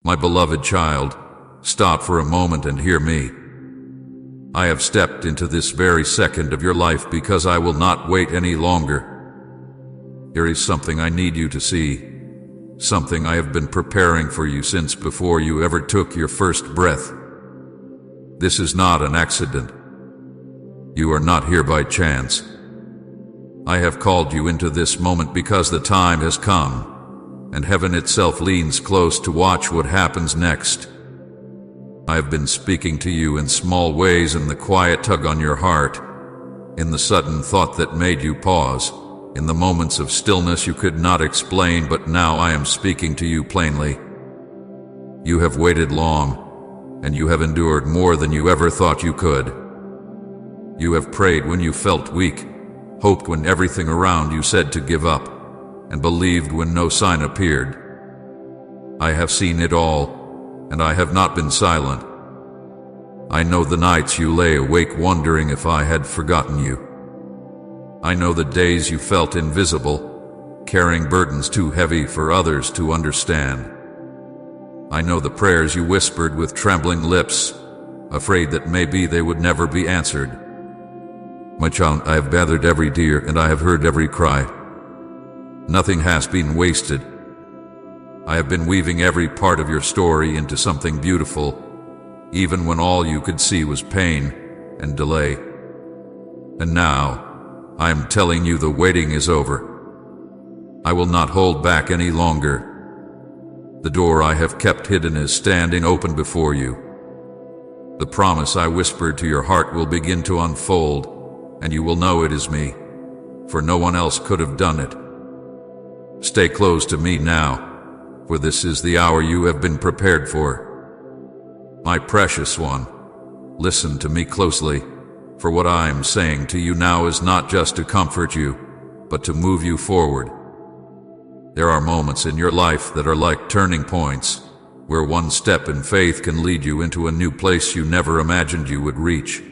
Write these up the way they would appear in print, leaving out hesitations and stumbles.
My beloved child, stop for a moment and hear me. I have stepped into this very second of your life because I will not wait any longer. Here is something I need you to see, something I have been preparing for you since before you ever took your first breath. This is not an accident. You are not here by chance. I have called you into this moment because the time has come, and heaven itself leans close to watch what happens next. I have been speaking to you in small ways, in the quiet tug on your heart, in the sudden thought that made you pause, in the moments of stillness you could not explain, but now I am speaking to you plainly. You have waited long, and you have endured more than you ever thought you could. You have prayed when you felt weak, hoped when everything around you said to give up, and believed when no sign appeared. I have seen it all, and I have not been silent. I know the nights you lay awake wondering if I had forgotten you. I know the days you felt invisible, carrying burdens too heavy for others to understand. I know the prayers you whispered with trembling lips, afraid that maybe they would never be answered. My child, I have gathered every tear and I have heard every cry. Nothing has been wasted. I have been weaving every part of your story into something beautiful, even when all you could see was pain and delay. And now, I am telling you the waiting is over. I will not hold back any longer. The door I have kept hidden is standing open before you. The promise I whispered to your heart will begin to unfold, and you will know it is me, for no one else could have done it. Stay close to me now, for this is the hour you have been prepared for. My precious one, listen to me closely, for what I am saying to you now is not just to comfort you, but to move you forward. There are moments in your life that are like turning points, where one step in faith can lead you into a new place you never imagined you would reach.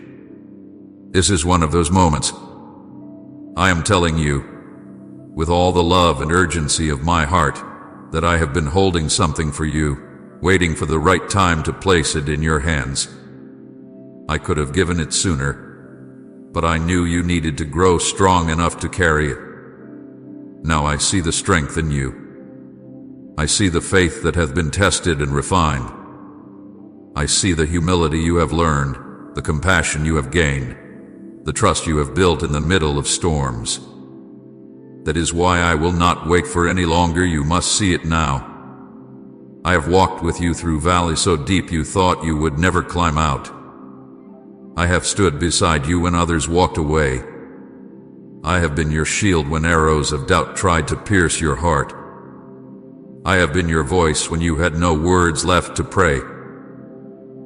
This is one of those moments. I am telling you, with all the love and urgency of my heart, that I have been holding something for you, waiting for the right time to place it in your hands. I could have given it sooner, but I knew you needed to grow strong enough to carry it. Now I see the strength in you. I see the faith that hath been tested and refined. I see the humility you have learned, the compassion you have gained, the trust you have built in the middle of storms. That is why I will not wait for any longer. You must see it now. I have walked with you through valleys so deep you thought you would never climb out. I have stood beside you when others walked away. I have been your shield when arrows of doubt tried to pierce your heart. I have been your voice when you had no words left to pray.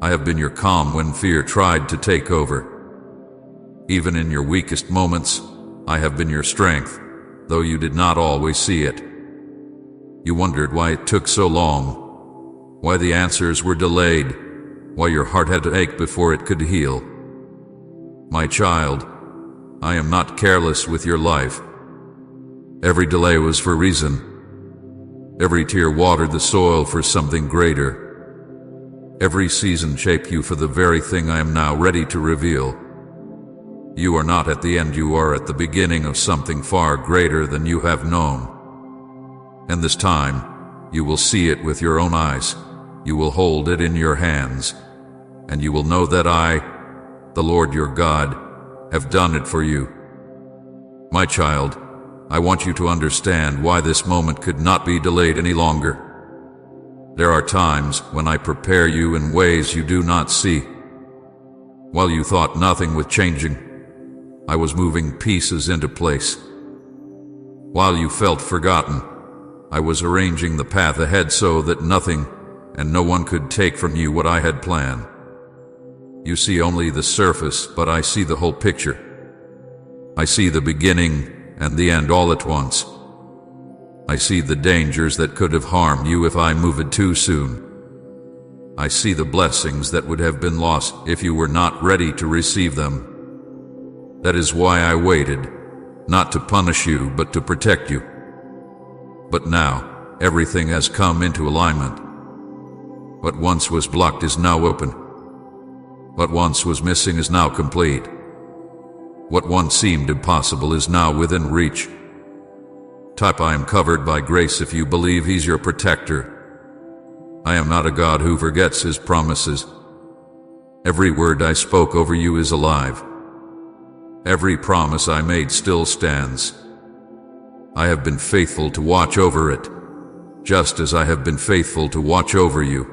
I have been your calm when fear tried to take over. Even in your weakest moments, I have been your strength, though you did not always see it. You wondered why it took so long, why the answers were delayed, why your heart had to ache before it could heal. My child, I am not careless with your life. Every delay was for reason. Every tear watered the soil for something greater. Every season shaped you for the very thing I am now ready to reveal. You are not at the end, you are at the beginning of something far greater than you have known. And this time, you will see it with your own eyes. You will hold it in your hands, and you will know that I, the Lord your God, have done it for you. My child, I want you to understand why this moment could not be delayed any longer. There are times when I prepare you in ways you do not see. While you thought nothing was changing, I was moving pieces into place. While you felt forgotten, I was arranging the path ahead so that nothing and no one could take from you what I had planned. You see only the surface, but I see the whole picture. I see the beginning and the end all at once. I see the dangers that could have harmed you if I moved too soon. I see the blessings that would have been lost if you were not ready to receive them. That is why I waited, not to punish you, but to protect you. But now, everything has come into alignment. What once was blocked is now open. What once was missing is now complete. What once seemed impossible is now within reach. Type, I am covered by grace if you believe He's your protector. I am not a God who forgets His promises. Every word I spoke over you is alive. Every promise I made still stands. I have been faithful to watch over it, just as I have been faithful to watch over you.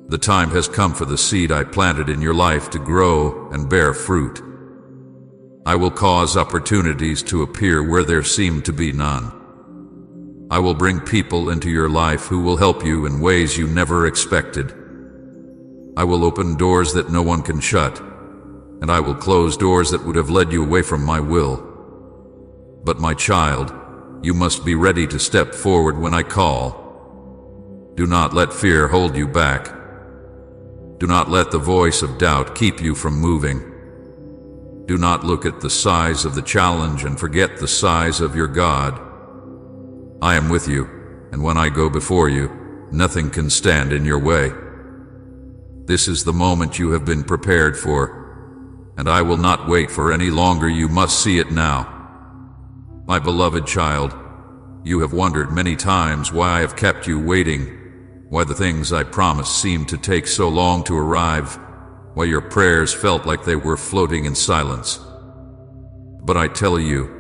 The time has come for the seed I planted in your life to grow and bear fruit. I will cause opportunities to appear where there seemed to be none. I will bring people into your life who will help you in ways you never expected. I will open doors that no one can shut, and I will close doors that would have led you away from my will. But my child, you must be ready to step forward when I call. Do not let fear hold you back. Do not let the voice of doubt keep you from moving. Do not look at the size of the challenge and forget the size of your God. I am with you, and when I go before you, nothing can stand in your way. This is the moment you have been prepared for, and I will not wait for any longer. You must see it now. My beloved child, you have wondered many times why I have kept you waiting, why the things I promised seemed to take so long to arrive, why your prayers felt like they were floating in silence. But I tell you,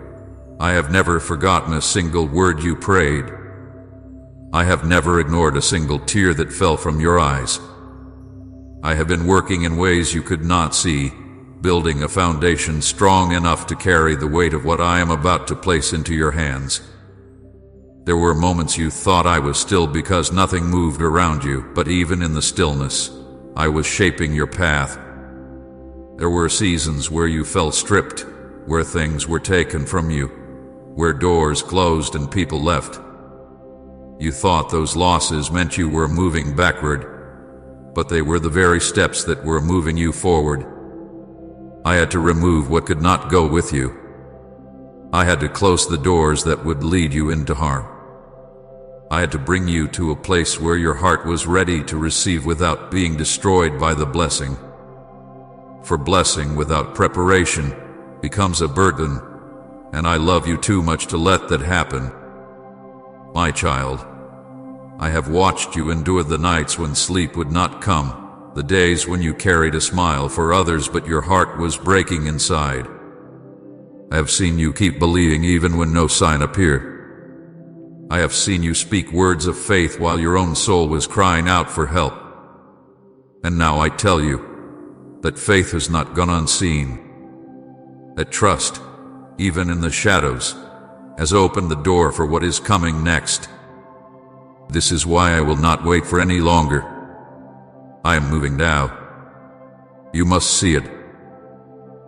I have never forgotten a single word you prayed. I have never ignored a single tear that fell from your eyes. I have been working in ways you could not see, building a foundation strong enough to carry the weight of what I am about to place into your hands. There were moments you thought I was still because nothing moved around you, but even in the stillness, I was shaping your path. There were seasons where you felt stripped, where things were taken from you, where doors closed and people left. You thought those losses meant you were moving backward, but they were the very steps that were moving you forward. I had to remove what could not go with you. I had to close the doors that would lead you into harm. I had to bring you to a place where your heart was ready to receive without being destroyed by the blessing. For blessing without preparation becomes a burden, and I love you too much to let that happen. My child, I have watched you endure the nights when sleep would not come, the days when you carried a smile for others but your heart was breaking inside. I have seen you keep believing even when no sign appeared. I have seen you speak words of faith while your own soul was crying out for help. And now I tell you that faith has not gone unseen. That trust, even in the shadows, has opened the door for what is coming next. This is why I will not wait for any longer. I am moving now. You must see it.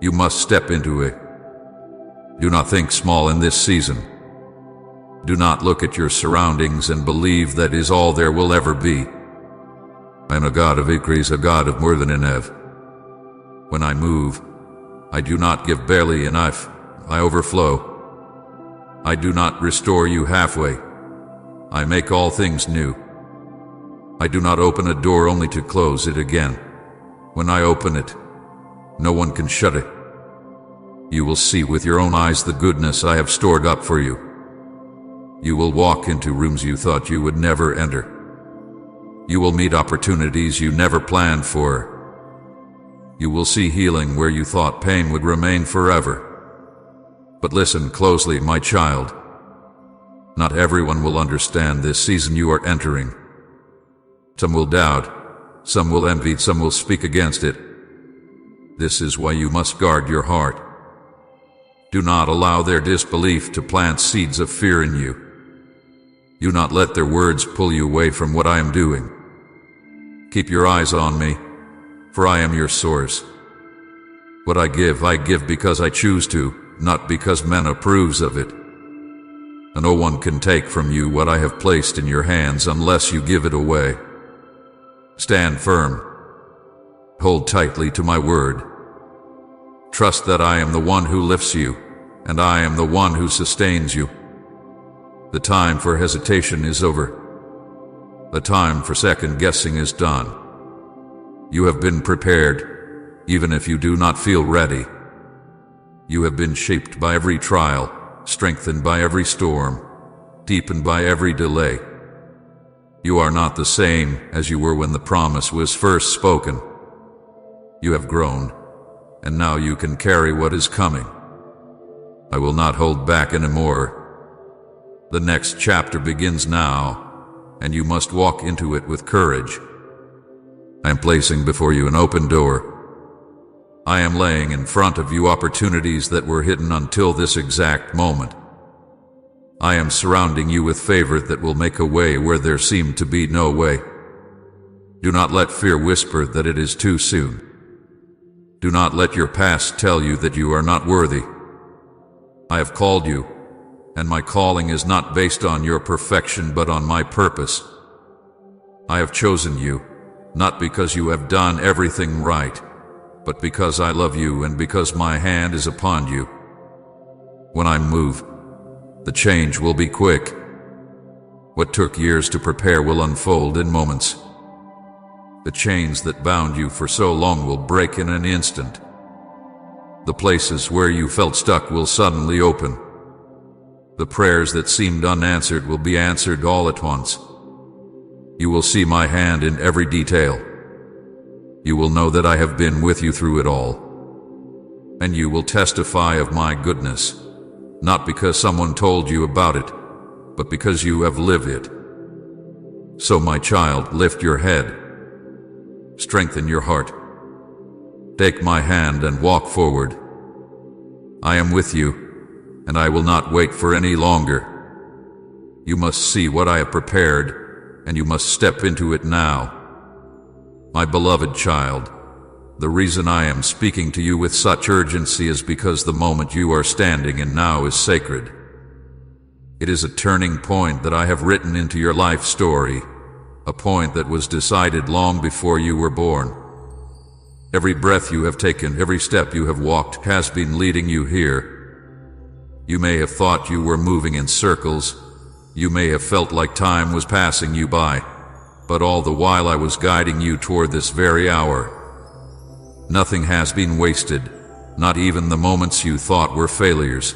You must step into it. Do not think small in this season. Do not look at your surroundings and believe that is all there will ever be. I am a God of increase, a God of more than enough. When I move, I do not give barely enough, I overflow. I do not restore you halfway. I make all things new. I do not open a door only to close it again. When I open it, no one can shut it. You will see with your own eyes the goodness I have stored up for you. You will walk into rooms you thought you would never enter. You will meet opportunities you never planned for. You will see healing where you thought pain would remain forever. But listen closely, my child. Not everyone will understand this season you are entering. Some will doubt, some will envy, some will speak against it. This is why you must guard your heart. Do not allow their disbelief to plant seeds of fear in you. Do not let their words pull you away from what I am doing. Keep your eyes on me, for I am your source. What I give because I choose to, not because man approves of it. And no one can take from you what I have placed in your hands unless you give it away. Stand firm. Hold tightly to my word. Trust that I am the one who lifts you, and I am the one who sustains you. The time for hesitation is over. The time for second guessing is done. You have been prepared, even if you do not feel ready. You have been shaped by every trial, strengthened by every storm, deepened by every delay. You are not the same as you were when the promise was first spoken. You have grown, and now you can carry what is coming. I will not hold back anymore. The next chapter begins now, and you must walk into it with courage. I am placing before you an open door. I am laying in front of you opportunities that were hidden until this exact moment. I am surrounding you with favor that will make a way where there seemed to be no way. Do not let fear whisper that it is too soon. Do not let your past tell you that you are not worthy. I have called you, and my calling is not based on your perfection but on my purpose. I have chosen you, not because you have done everything right, but because I love you and because my hand is upon you. When I move, the change will be quick. What took years to prepare will unfold in moments. The chains that bound you for so long will break in an instant. The places where you felt stuck will suddenly open. The prayers that seemed unanswered will be answered all at once. You will see my hand in every detail. You will know that I have been with you through it all. And you will testify of my goodness, not because someone told you about it, but because you have lived it. So my child, lift your head. Strengthen your heart. Take my hand and walk forward. I am with you, and I will not wait for any longer. You must see what I have prepared, and you must step into it now. My beloved child, the reason I am speaking to you with such urgency is because the moment you are standing in now is sacred. It is a turning point that I have written into your life story, a point that was decided long before you were born. Every breath you have taken, every step you have walked has been leading you here. You may have thought you were moving in circles. You may have felt like time was passing you by, but all the while I was guiding you toward this very hour. Nothing has been wasted, not even the moments you thought were failures.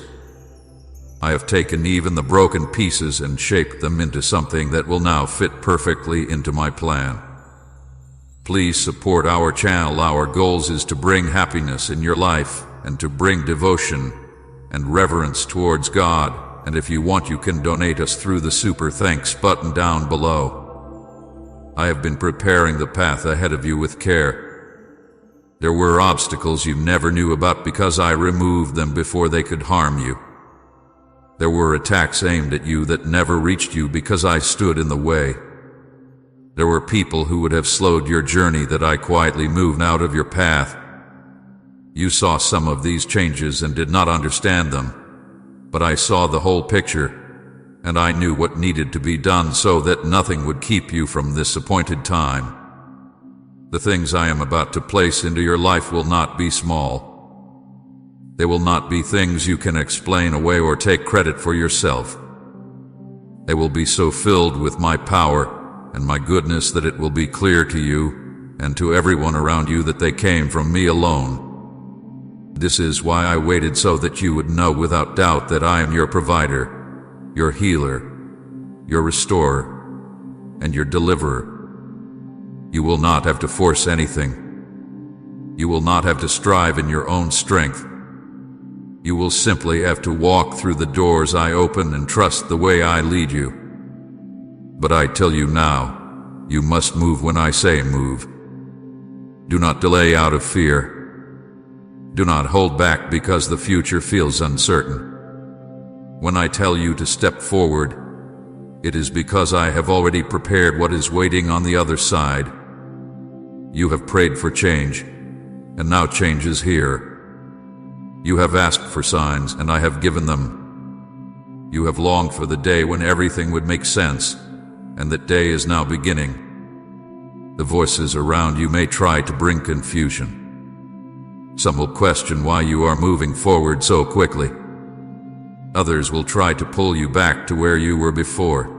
I have taken even the broken pieces and shaped them into something that will now fit perfectly into my plan. Please support our channel. Our goals is to bring happiness in your life and to bring devotion and reverence towards God. And if you want, you can donate us through the Super Thanks button down below. I have been preparing the path ahead of you with care. There were obstacles you never knew about because I removed them before they could harm you. There were attacks aimed at you that never reached you because I stood in the way. There were people who would have slowed your journey that I quietly moved out of your path. You saw some of these changes and did not understand them, but I saw the whole picture, and I knew what needed to be done so that nothing would keep you from this appointed time. The things I am about to place into your life will not be small. They will not be things you can explain away or take credit for yourself. They will be so filled with my power and my goodness that it will be clear to you and to everyone around you that they came from me alone. This is why I waited, so that you would know without doubt that I am your provider, your healer, your restorer, and your deliverer. You will not have to force anything. You will not have to strive in your own strength. You will simply have to walk through the doors I open and trust the way I lead you. But I tell you now, you must move when I say move. Do not delay out of fear. Do not hold back because the future feels uncertain. When I tell you to step forward, it is because I have already prepared what is waiting on the other side. You have prayed for change, and now change is here. You have asked for signs, and I have given them. You have longed for the day when everything would make sense, and that day is now beginning. The voices around you may try to bring confusion. Some will question why you are moving forward so quickly. Others will try to pull you back to where you were before.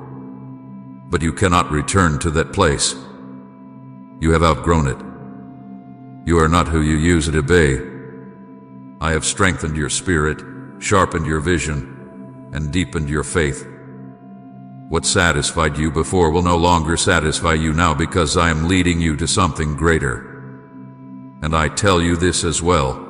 but you cannot return to that place. You have outgrown it. You are not who you used to be. I have strengthened your spirit, sharpened your vision, and deepened your faith. What satisfied you before will no longer satisfy you now, because I am leading you to something greater. And I tell you this as well,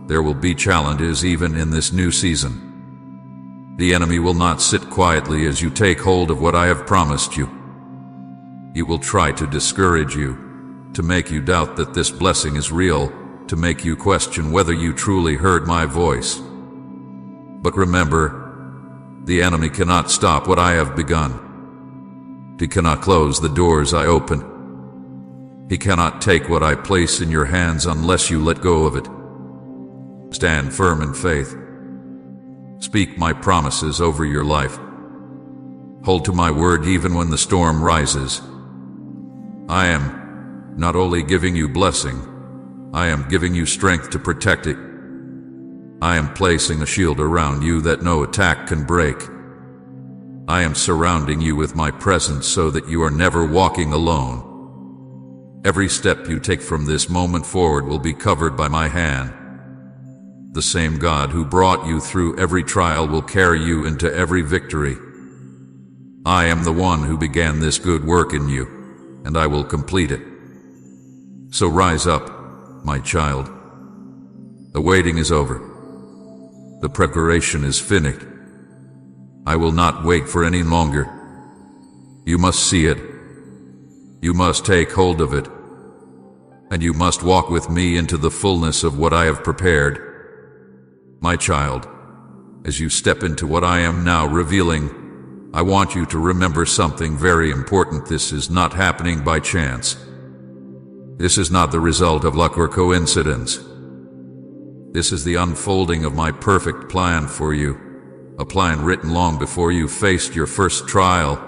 there will be challenges even in this new season. The enemy will not sit quietly as you take hold of what I have promised you. He will try to discourage you, to make you doubt that this blessing is real, to make you question whether you truly heard my voice. But remember, the enemy cannot stop what I have begun. He cannot close the doors I open. He cannot take what I place in your hands unless you let go of it. Stand firm in faith. Speak my promises over your life. Hold to my word even when the storm rises. I am not only giving you blessing, I am giving you strength to protect it. I am placing a shield around you that no attack can break. I am surrounding you with my presence so that you are never walking alone. Every step you take from this moment forward will be covered by my hand. The same God who brought you through every trial will carry you into every victory. I am the one who began this good work in you, and I will complete it. So rise up, my child. The waiting is over. The preparation is finished. I will not wait for any longer. You must see it. You must take hold of it. And you must walk with me into the fullness of what I have prepared. My child, as you step into what I am now revealing, I want you to remember something very important. This is not happening by chance. This is not the result of luck or coincidence. This is the unfolding of my perfect plan for you, a plan written long before you faced your first trial,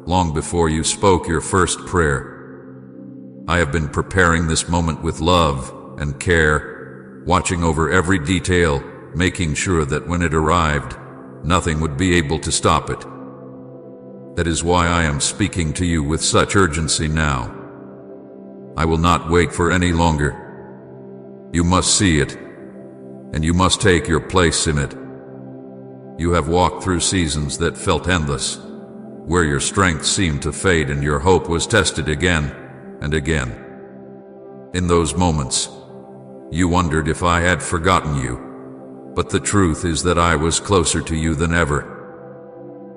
long before you spoke your first prayer. I have been preparing this moment with love and care, watching over every detail, making sure that when it arrived, nothing would be able to stop it. That is why I am speaking to you with such urgency now. I will not wait for any longer. You must see it, and you must take your place in it. You have walked through seasons that felt endless, where your strength seemed to fade and your hope was tested again and again. In those moments, you wondered if I had forgotten you, but the truth is that I was closer to you than ever.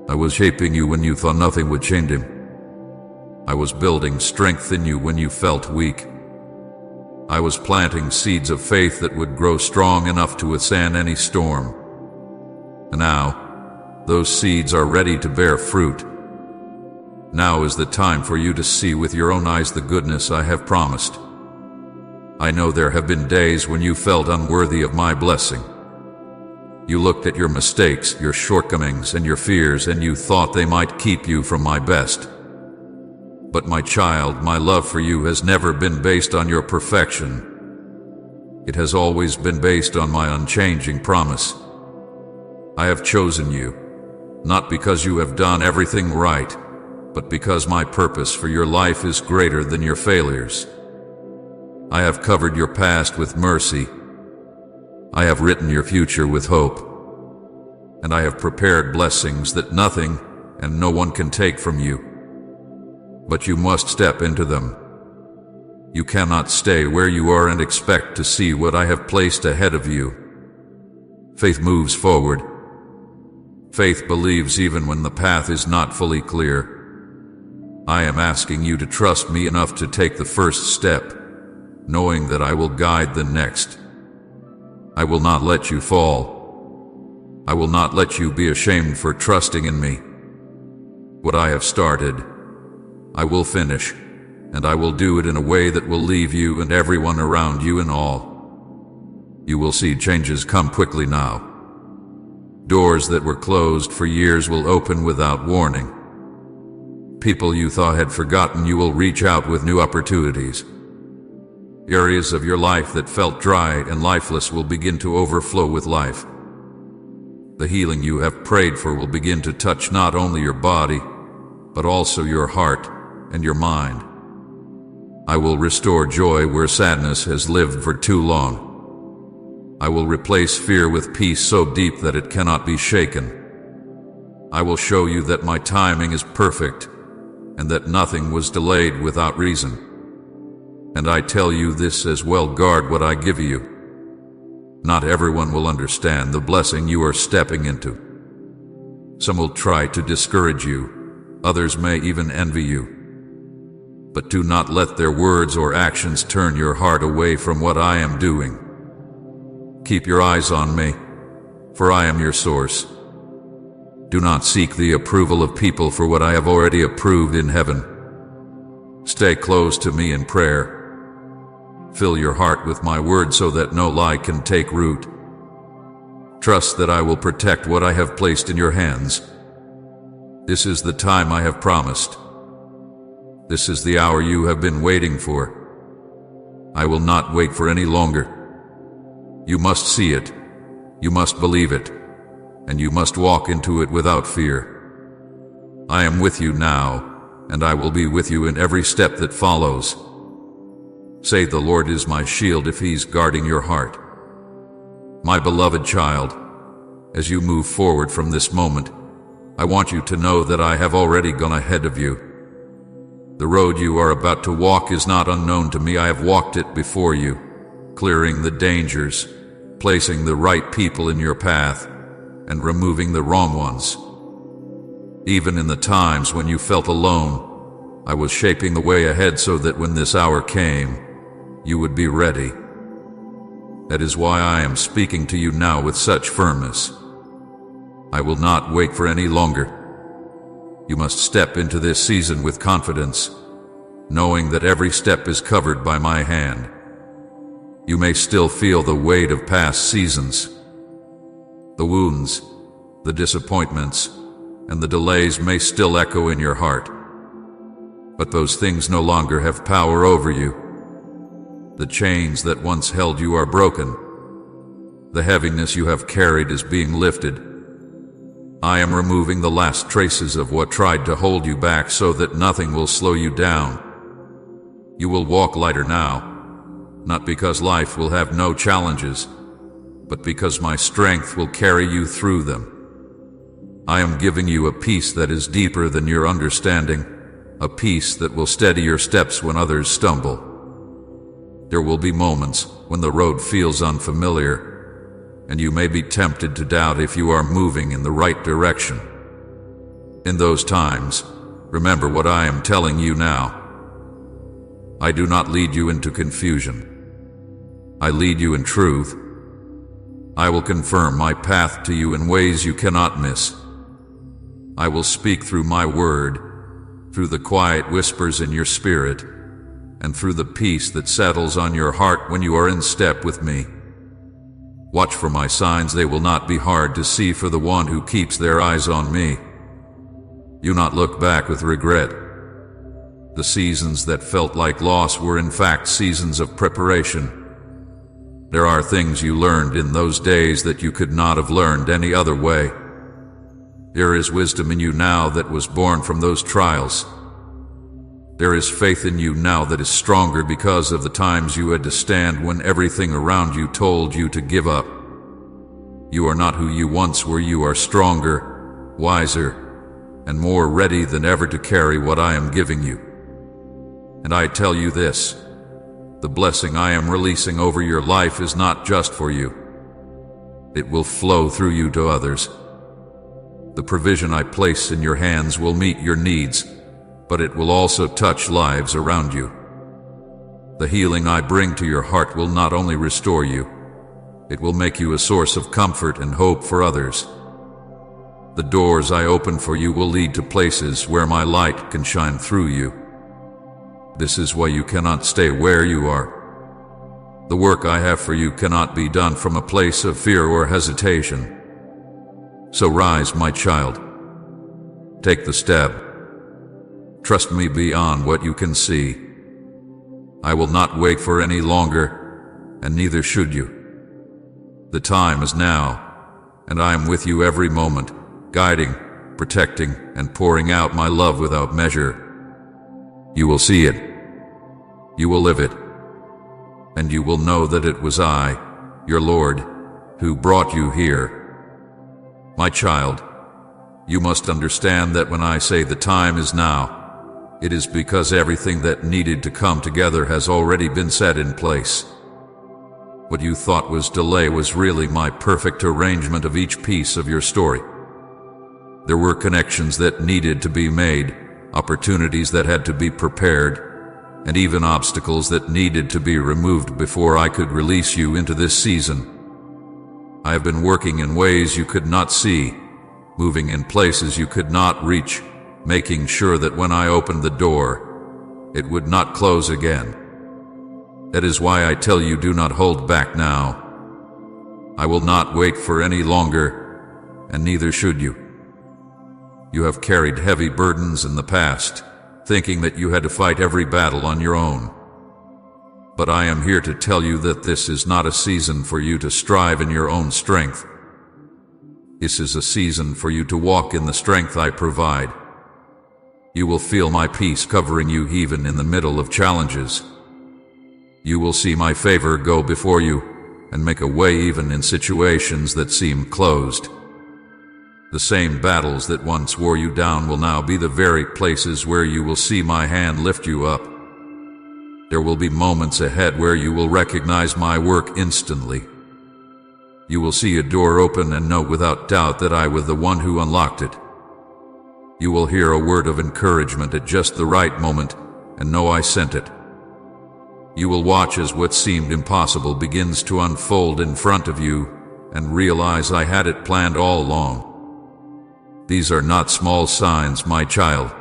I was shaping you when you thought nothing would change him. I was building strength in you when you felt weak. I was planting seeds of faith that would grow strong enough to withstand any storm. And now, those seeds are ready to bear fruit. Now is the time for you to see with your own eyes the goodness I have promised. I know there have been days when you felt unworthy of my blessing. You looked at your mistakes, your shortcomings, and your fears, and you thought they might keep you from my best. But my child, my love for you has never been based on your perfection. It has always been based on my unchanging promise. I have chosen you, not because you have done everything right, but because my purpose for your life is greater than your failures. I have covered your past with mercy. I have written your future with hope. And I have prepared blessings that nothing and no one can take from you. But you must step into them. You cannot stay where you are and expect to see what I have placed ahead of you. Faith moves forward. Faith believes even when the path is not fully clear. I am asking you to trust me enough to take the first step, knowing that I will guide the next. I will not let you fall. I will not let you be ashamed for trusting in me. What I have started, I will finish, and I will do it in a way that will leave you and everyone around you in awe. You will see changes come quickly now. Doors that were closed for years will open without warning. People you thought had forgotten you will reach out with new opportunities. Areas of your life that felt dry and lifeless will begin to overflow with life. The healing you have prayed for will begin to touch not only your body, but also your heart and your mind. I will restore joy where sadness has lived for too long. I will replace fear with peace so deep that it cannot be shaken. I will show you that my timing is perfect, and that nothing was delayed without reason. And I tell you this as well: guard what I give you. Not everyone will understand the blessing you are stepping into. Some will try to discourage you, others may even envy you. But do not let their words or actions turn your heart away from what I am doing. Keep your eyes on me, for I am your source. Do not seek the approval of people for what I have already approved in heaven. Stay close to me in prayer. Fill your heart with my word so that no lie can take root. Trust that I will protect what I have placed in your hands. This is the time I have promised. This is the hour you have been waiting for. I will not wait for any longer. You must see it, you must believe it, and you must walk into it without fear. I am with you now, and I will be with you in every step that follows. Say, the Lord is my shield if He's guarding your heart. My beloved child, as you move forward from this moment, I want you to know that I have already gone ahead of you. The road you are about to walk is not unknown to me. I have walked it before you, clearing the dangers, placing the right people in your path, and removing the wrong ones. Even in the times when you felt alone, I was shaping the way ahead so that when this hour came, you would be ready. That is why I am speaking to you now with such firmness. I will not wait for any longer. You must step into this season with confidence, knowing that every step is covered by my hand. You may still feel the weight of past seasons. The wounds, the disappointments, and the delays may still echo in your heart. But those things no longer have power over you. The chains that once held you are broken. The heaviness you have carried is being lifted. I am removing the last traces of what tried to hold you back so that nothing will slow you down. You will walk lighter now, not because life will have no challenges, but because my strength will carry you through them. I am giving you a peace that is deeper than your understanding, a peace that will steady your steps when others stumble. There will be moments when the road feels unfamiliar, and you may be tempted to doubt if you are moving in the right direction. In those times, remember what I am telling you now. I do not lead you into confusion. I lead you in truth. I will confirm my path to you in ways you cannot miss. I will speak through my word, through the quiet whispers in your spirit, and through the peace that settles on your heart when you are in step with me. Watch for my signs, they will not be hard to see for the one who keeps their eyes on me. Do not look back with regret. The seasons that felt like loss were in fact seasons of preparation. There are things you learned in those days that you could not have learned any other way. There is wisdom in you now that was born from those trials. There is faith in you now that is stronger because of the times you had to stand when everything around you told you to give up. You are not who you once were. You are stronger, wiser, and more ready than ever to carry what I am giving you. And I tell you this, the blessing I am releasing over your life is not just for you. It will flow through you to others. The provision I place in your hands will meet your needs, but it will also touch lives around you. The healing I bring to your heart will not only restore you, it will make you a source of comfort and hope for others. The doors I open for you will lead to places where my light can shine through you. This is why you cannot stay where you are. The work I have for you cannot be done from a place of fear or hesitation. So rise, my child. Take the step. Trust me beyond what you can see. I will not wait for any longer, and neither should you. The time is now, and I am with you every moment, guiding, protecting and pouring out my love without measure. You will see it. You will live it. And you will know that it was I, your Lord, who brought you here. My child, you must understand that when I say the time is now, it is because everything that needed to come together has already been set in place. What you thought was delay was really my perfect arrangement of each piece of your story. There were connections that needed to be made, opportunities that had to be prepared, and even obstacles that needed to be removed before I could release you into this season. I have been working in ways you could not see, moving in places you could not reach, making sure that when I opened the door, it would not close again. That is why I tell you, do not hold back now. I will not wait for any longer, and neither should you. You have carried heavy burdens in the past, thinking that you had to fight every battle on your own. But I am here to tell you that this is not a season for you to strive in your own strength. This is a season for you to walk in the strength I provide. You will feel my peace covering you even in the middle of challenges. You will see my favor go before you and make a way even in situations that seem closed. The same battles that once wore you down will now be the very places where you will see my hand lift you up. There will be moments ahead where you will recognize my work instantly. You will see a door open and know without doubt that I was the one who unlocked it. You will hear a word of encouragement at just the right moment and know I sent it. You will watch as what seemed impossible begins to unfold in front of you and realize I had it planned all along. These are not small signs, my child.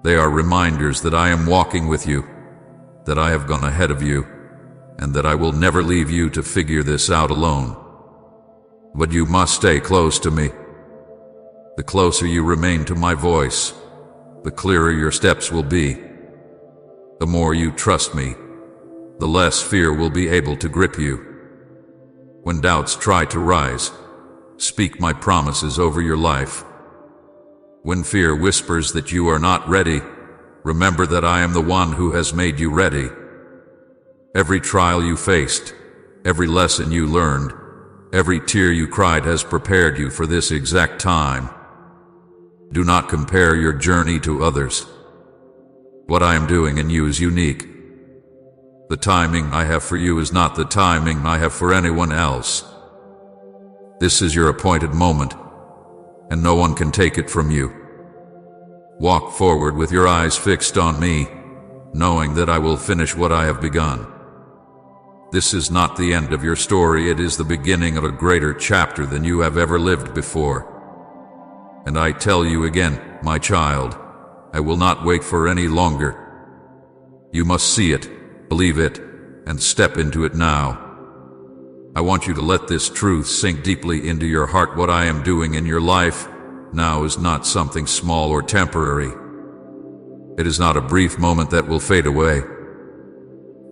They are reminders that I am walking with you, that I have gone ahead of you, and that I will never leave you to figure this out alone. But you must stay close to me. The closer you remain to my voice, the clearer your steps will be. The more you trust me, the less fear will be able to grip you. When doubts try to rise, speak my promises over your life. When fear whispers that you are not ready, remember that I am the one who has made you ready. Every trial you faced, every lesson you learned, every tear you cried has prepared you for this exact time. Do not compare your journey to others. What I am doing in you is unique. The timing I have for you is not the timing I have for anyone else. This is your appointed moment, and no one can take it from you. Walk forward with your eyes fixed on me, knowing that I will finish what I have begun. This is not the end of your story, it is the beginning of a greater chapter than you have ever lived before. And I tell you again, my child, I will not wait for any longer. You must see it, believe it, and step into it now. I want you to let this truth sink deeply into your heart. What I am doing in your life now is not something small or temporary. It is not a brief moment that will fade away.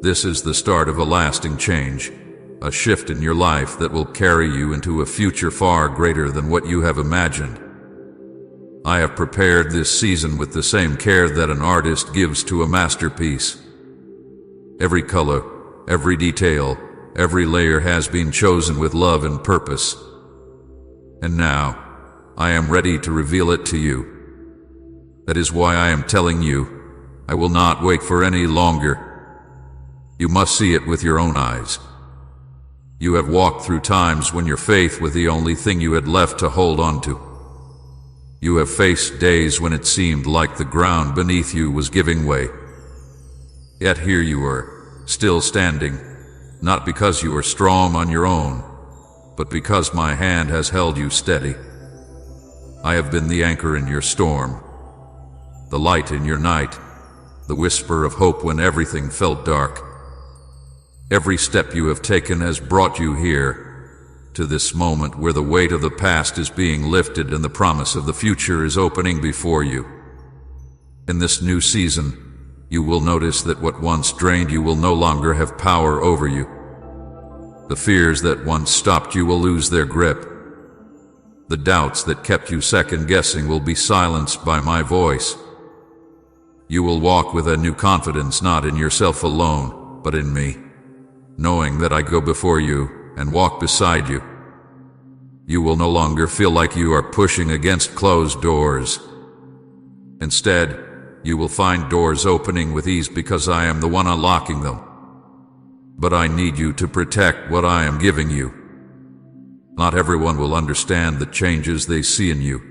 This is the start of a lasting change, a shift in your life that will carry you into a future far greater than what you have imagined. I have prepared this season with the same care that an artist gives to a masterpiece. Every color, every detail, every layer has been chosen with love and purpose. And now, I am ready to reveal it to you. That is why I am telling you, I will not wait for any longer. You must see it with your own eyes. You have walked through times when your faith was the only thing you had left to hold on to. You have faced days when it seemed like the ground beneath you was giving way. Yet here you were, still standing, not because you are strong on your own, but because my hand has held you steady. I have been the anchor in your storm, the light in your night, the whisper of hope when everything felt dark. Every step you have taken has brought you here, to this moment where the weight of the past is being lifted and the promise of the future is opening before you. In this new season, you will notice that what once drained you will no longer have power over you. The fears that once stopped you will lose their grip. The doubts that kept you second-guessing will be silenced by my voice. You will walk with a new confidence, not in yourself alone, but in me, knowing that I go before you and walk beside you. You will no longer feel like you are pushing against closed doors. Instead, you will find doors opening with ease because I am the one unlocking them. But I need you to protect what I am giving you. Not everyone will understand the changes they see in you.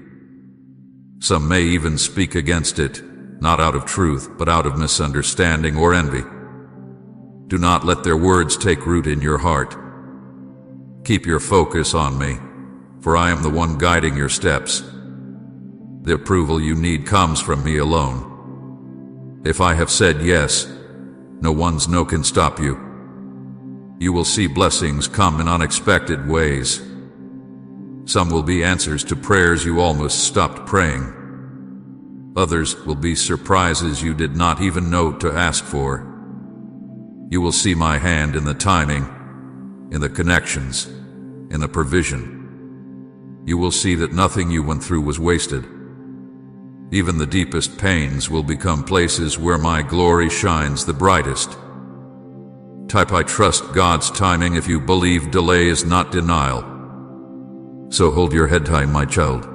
Some may even speak against it, not out of truth, but out of misunderstanding or envy. Do not let their words take root in your heart. Keep your focus on me, for I am the one guiding your steps. The approval you need comes from me alone. If I have said yes, no one's no can stop you. You will see blessings come in unexpected ways. Some will be answers to prayers you almost stopped praying. Others will be surprises you did not even know to ask for. You will see my hand in the timing, in the connections, in the provision. You will see that nothing you went through was wasted. Even the deepest pains will become places where my glory shines the brightest. Type I trust God's timing if you believe delay is not denial. So hold your head high, my child.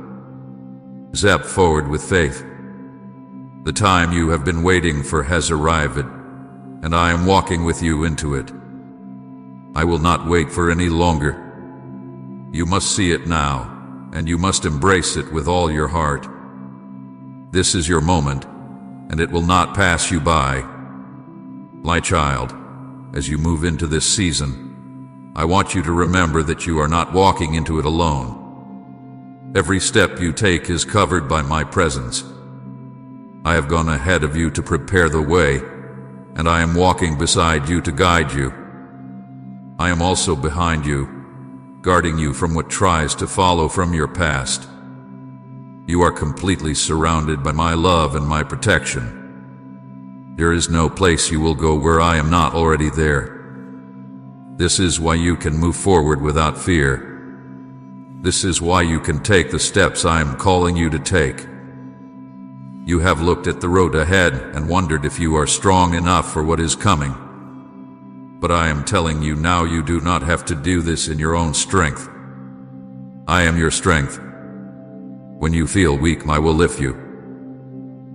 Step forward with faith. The time you have been waiting for has arrived, and I am walking with you into it. I will not wait for any longer. You must see it now, and you must embrace it with all your heart. This is your moment, and it will not pass you by. My child, as you move into this season, I want you to remember that you are not walking into it alone. Every step you take is covered by my presence. I have gone ahead of you to prepare the way, and I am walking beside you to guide you. I am also behind you, guarding you from what tries to follow from your past. You are completely surrounded by my love and my protection. There is no place you will go where I am not already there. This is why you can move forward without fear. This is why you can take the steps I am calling you to take. You have looked at the road ahead and wondered if you are strong enough for what is coming. But I am telling you now, you do not have to do this in your own strength. I am your strength. When you feel weak, I will lift you.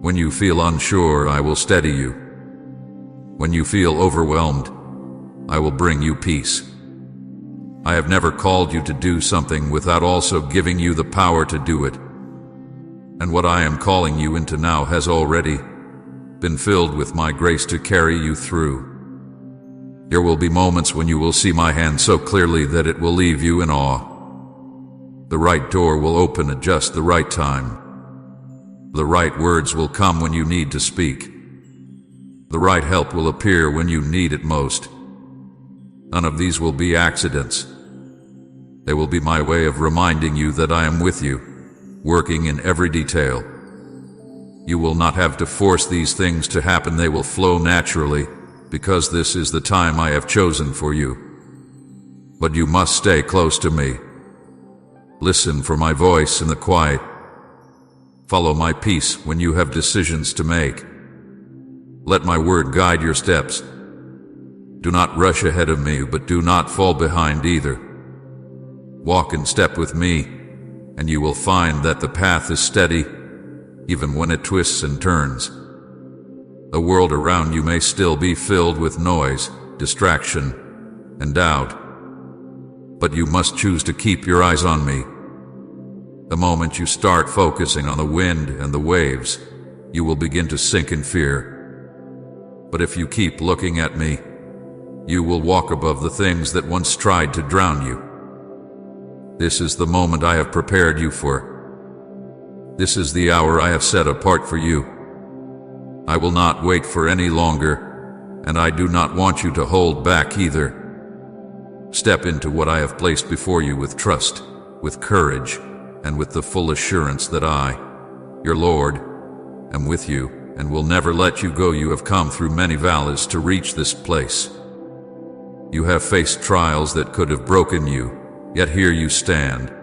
When you feel unsure, I will steady you. When you feel overwhelmed, I will bring you peace. I have never called you to do something without also giving you the power to do it. And what I am calling you into now has already been filled with my grace to carry you through. There will be moments when you will see my hand so clearly that it will leave you in awe. The right door will open at just the right time. The right words will come when you need to speak. The right help will appear when you need it most. None of these will be accidents. They will be my way of reminding you that I am with you, working in every detail. You will not have to force these things to happen. They will flow naturally, because this is the time I have chosen for you. But you must stay close to me. Listen for my voice in the quiet. Follow my peace when you have decisions to make. Let my word guide your steps. Do not rush ahead of me, but do not fall behind either. Walk in step with me, and you will find that the path is steady, even when it twists and turns. The world around you may still be filled with noise, distraction, and doubt, but you must choose to keep your eyes on me. The moment you start focusing on the wind and the waves, you will begin to sink in fear. But if you keep looking at me, you will walk above the things that once tried to drown you. This is the moment I have prepared you for. This is the hour I have set apart for you. I will not wait for any longer, and I do not want you to hold back either. Step into what I have placed before you with trust, with courage, and with the full assurance that I, your Lord, am with you and will never let you go. You have come through many valleys to reach this place. You have faced trials that could have broken you, yet here you stand.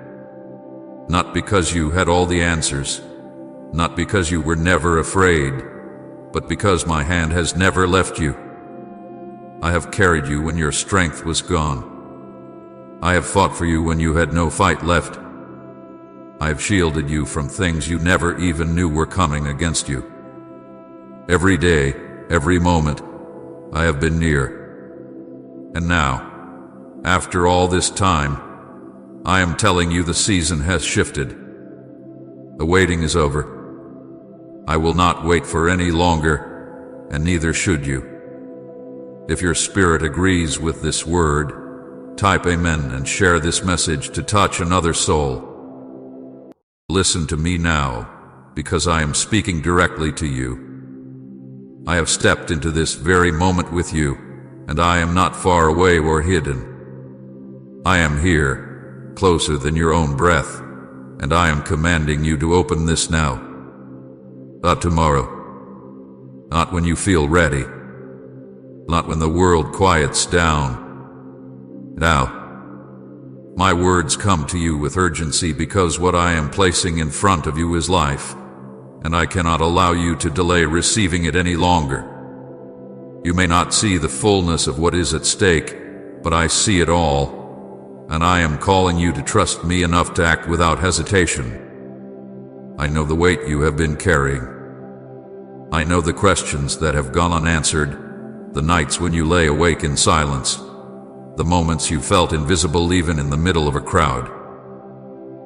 Not because you had all the answers, not because you were never afraid, but because my hand has never left you. I have carried you when your strength was gone. I have fought for you when you had no fight left. I have shielded you from things you never even knew were coming against you. Every day, every moment, I have been near. And now, after all this time, I am telling you the season has shifted. The waiting is over. I will not wait for any longer, and neither should you. If your spirit agrees with this word, type Amen and share this message to touch another soul. Listen to me now, because I am speaking directly to you. I have stepped into this very moment with you, and I am not far away or hidden. I am here, closer than your own breath, and I am commanding you to open this now. Not tomorrow, not when you feel ready, not when the world quiets down. Now, my words come to you with urgency because what I am placing in front of you is life, and I cannot allow you to delay receiving it any longer. You may not see the fullness of what is at stake, but I see it all, and I am calling you to trust me enough to act without hesitation. I know the weight you have been carrying. I know the questions that have gone unanswered, the nights when you lay awake in silence, the moments you felt invisible even in the middle of a crowd.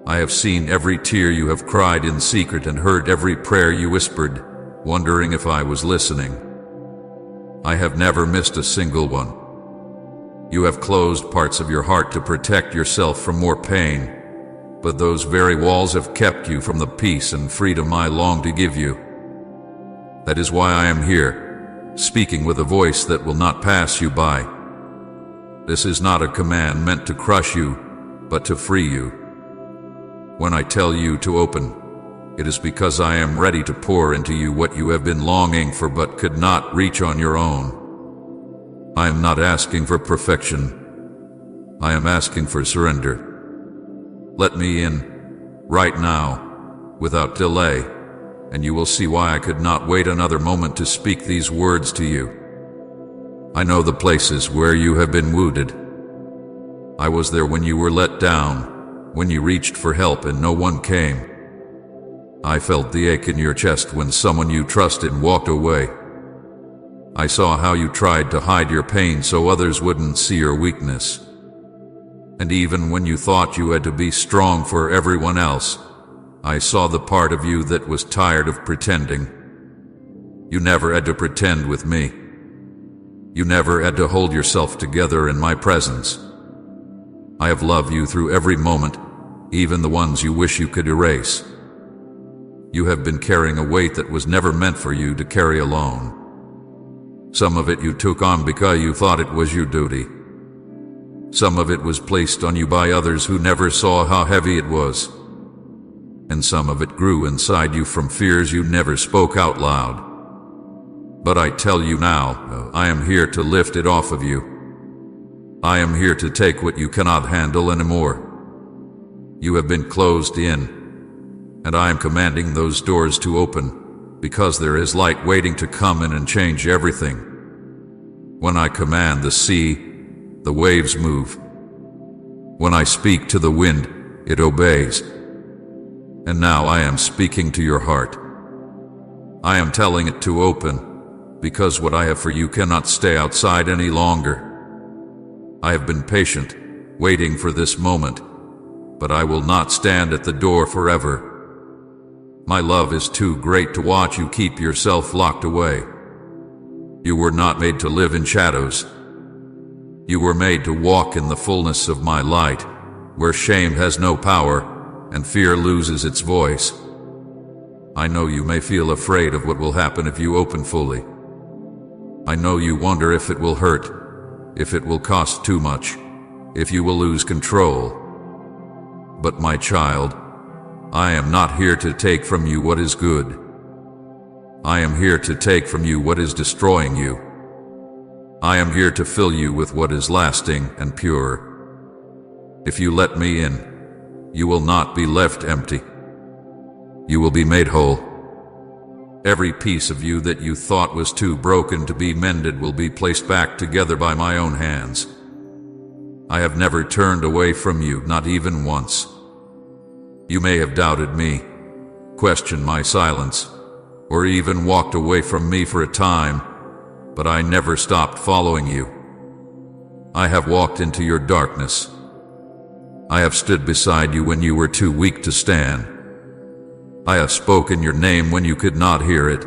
I have seen every tear you have cried in secret and heard every prayer you whispered, wondering if I was listening. I have never missed a single one. You have closed parts of your heart to protect yourself from more pain, but those very walls have kept you from the peace and freedom I long to give you. That is why I am here, speaking with a voice that will not pass you by. This is not a command meant to crush you, but to free you. When I tell you to open, it is because I am ready to pour into you what you have been longing for but could not reach on your own. I am not asking for perfection. I am asking for surrender. Let me in, right now, without delay, and you will see why I could not wait another moment to speak these words to you. I know the places where you have been wounded. I was there when you were let down, when you reached for help and no one came. I felt the ache in your chest when someone you trusted walked away. I saw how you tried to hide your pain so others wouldn't see your weakness. And even when you thought you had to be strong for everyone else, I saw the part of you that was tired of pretending. You never had to pretend with me. You never had to hold yourself together in my presence. I have loved you through every moment, even the ones you wish you could erase. You have been carrying a weight that was never meant for you to carry alone. Some of it you took on because you thought it was your duty. Some of it was placed on you by others who never saw how heavy it was. And some of it grew inside you from fears you never spoke out loud. But I tell you now, I am here to lift it off of you. I am here to take what you cannot handle anymore. You have been closed in, and I am commanding those doors to open, because there is light waiting to come in and change everything. When I command the sea, the waves move. When I speak to the wind, it obeys. And now I am speaking to your heart. I am telling it to open, because what I have for you cannot stay outside any longer. I have been patient, waiting for this moment, but I will not stand at the door forever. My love is too great to watch you keep yourself locked away. You were not made to live in shadows. You were made to walk in the fullness of my light, where shame has no power and fear loses its voice. I know you may feel afraid of what will happen if you open fully. I know you wonder if it will hurt, if it will cost too much, if you will lose control. But my child, I am not here to take from you what is good. I am here to take from you what is destroying you. I am here to fill you with what is lasting and pure. If you let me in, You will not be left empty. You will be made whole. Every piece of you that you thought was too broken to be mended will be placed back together by my own hands. I have never turned away from you, not even once. You may have doubted me, questioned my silence, or even walked away from me for a time, but I never stopped following you. I have walked into your darkness. I have stood beside you when you were too weak to stand. I have spoken your name when you could not hear it.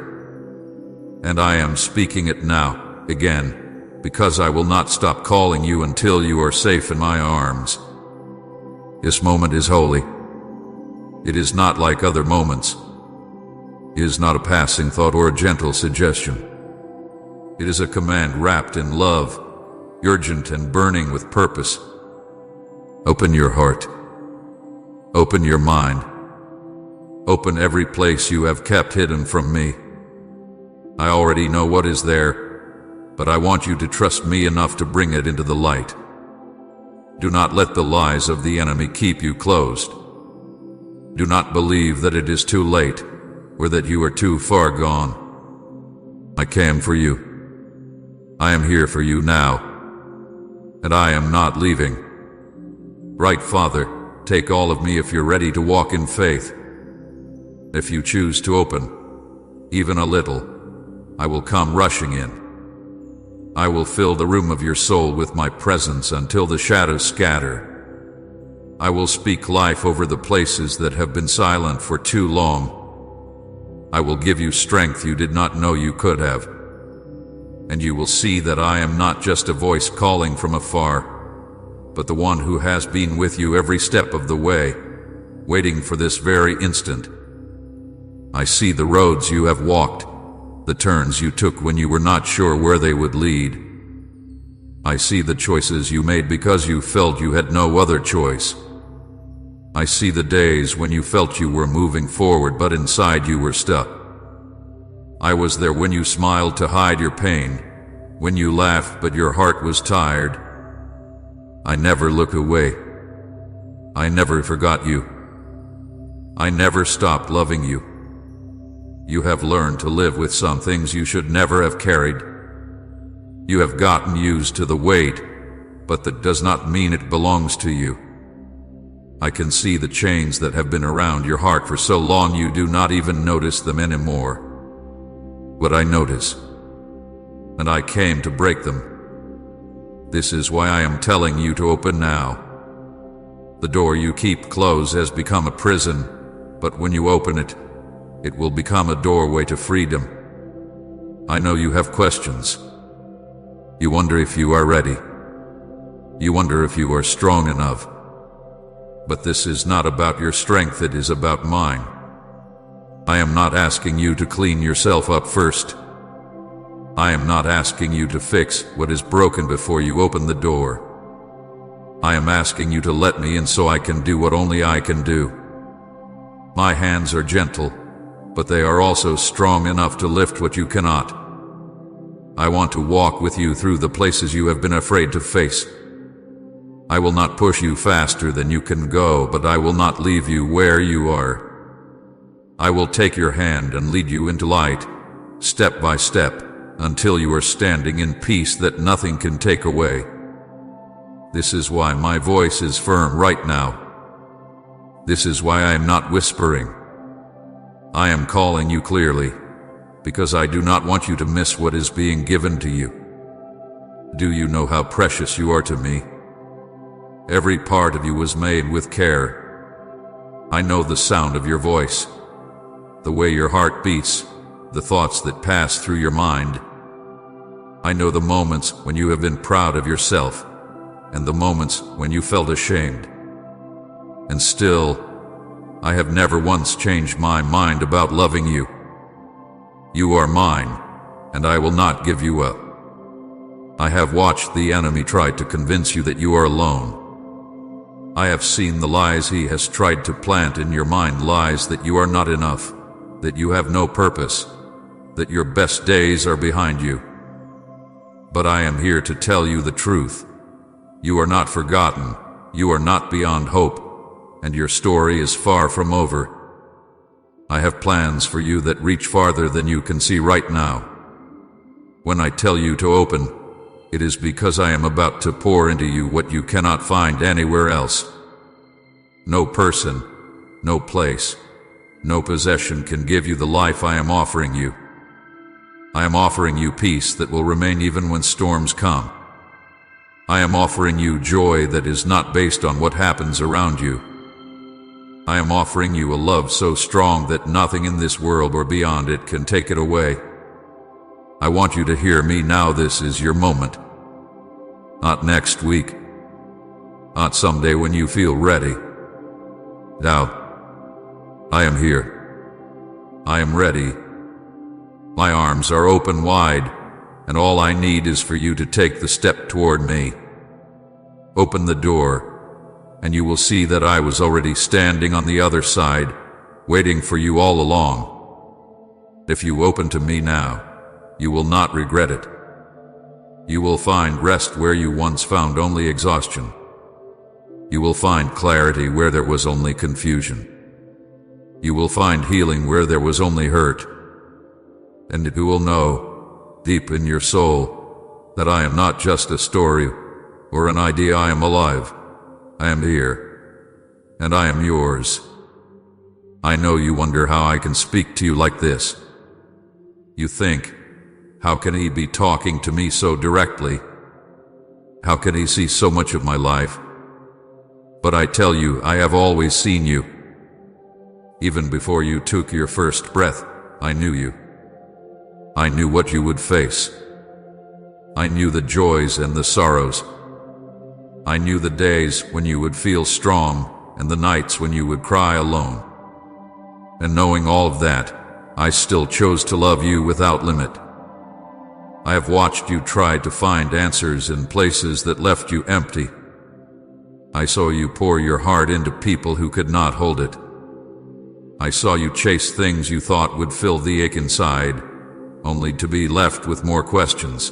And I am speaking it now, again, because I will not stop calling you until you are safe in my arms. This moment is holy. It is not like other moments. It is not a passing thought or a gentle suggestion. It is a command wrapped in love, urgent and burning with purpose. Open your heart. Open your mind. Open every place you have kept hidden from me. I already know what is there, but I want you to trust me enough to bring it into the light. Do not let the lies of the enemy keep you closed. Do not believe that it is too late, or that you are too far gone. I came for you. I am here for you now, and I am not leaving. Right, Father, take all of me if you're ready to walk in faith. If you choose to open, even a little, I will come rushing in. I will fill the room of your soul with my presence until the shadows scatter. I will speak life over the places that have been silent for too long. I will give you strength you did not know you could have. And you will see that I am not just a voice calling from afar, but the one who has been with you every step of the way, waiting for this very instant. I see the roads you have walked, the turns you took when you were not sure where they would lead. I see the choices you made because you felt you had no other choice. I see the days when you felt you were moving forward but inside you were stuck. I was there when you smiled to hide your pain, when you laughed but your heart was tired. I never looked away. I never forgot you. I never stopped loving you. You have learned to live with some things you should never have carried. You have gotten used to the weight, but that does not mean it belongs to you. I can see the chains that have been around your heart for so long you do not even notice them anymore. But I notice, and I came to break them. This is why I am telling you to open now. The door you keep closed has become a prison, but when you open it, it will become a doorway to freedom. I know you have questions. You wonder if you are ready. You wonder if you are strong enough. But this is not about your strength, it is about mine. I am not asking you to clean yourself up first. I am not asking you to fix what is broken before you open the door. I am asking you to let me in so I can do what only I can do. My hands are gentle, but they are also strong enough to lift what you cannot. I want to walk with you through the places you have been afraid to face. I will not push you faster than you can go, but I will not leave you where you are. I will take your hand and lead you into light, step by step, until you are standing in peace that nothing can take away. This is why my voice is firm right now. This is why I am not whispering. I am calling you clearly, because I do not want you to miss what is being given to you. Do you know how precious you are to me? Every part of you was made with care. I know the sound of your voice, the way your heart beats, the thoughts that pass through your mind. I know the moments when you have been proud of yourself, and the moments when you felt ashamed. And still, I have never once changed my mind about loving you. You are mine, and I will not give you up. I have watched the enemy try to convince you that you are alone. I have seen the lies he has tried to plant in your mind, lies that you are not enough, that you have no purpose, that your best days are behind you. But I am here to tell you the truth. You are not forgotten. You are not beyond hope. and your story is far from over. I have plans for you that reach farther than you can see right now. When I tell you to open, it is because I am about to pour into you what you cannot find anywhere else. No person, no place, no possession can give you the life I am offering you. I am offering you peace that will remain even when storms come. I am offering you joy that is not based on what happens around you. I am offering you a love so strong that nothing in this world or beyond it can take it away. I want you to hear me now. This is your moment. Not next week. Not someday when you feel ready. Now, I am here. I am ready. My arms are open wide, and all I need is for you to take the step toward me. Open the door, and you will see that I was already standing on the other side, waiting for you all along. If you open to me now, you will not regret it. You will find rest where you once found only exhaustion. You will find clarity where there was only confusion. You will find healing where there was only hurt. And you will know, deep in your soul, that I am not just a story or an idea. I am alive. I am here. And I am yours. I know you wonder how I can speak to you like this. You think, how can he be talking to me so directly? How can he see so much of my life? But I tell you, I have always seen you. Even before you took your first breath, I knew you. I knew what you would face. I knew the joys and the sorrows. I knew the days when you would feel strong and the nights when you would cry alone. And knowing all of that, I still chose to love you without limit. I have watched you try to find answers in places that left you empty. I saw you pour your heart into people who could not hold it. I saw you chase things you thought would fill the ache inside, only to be left with more questions.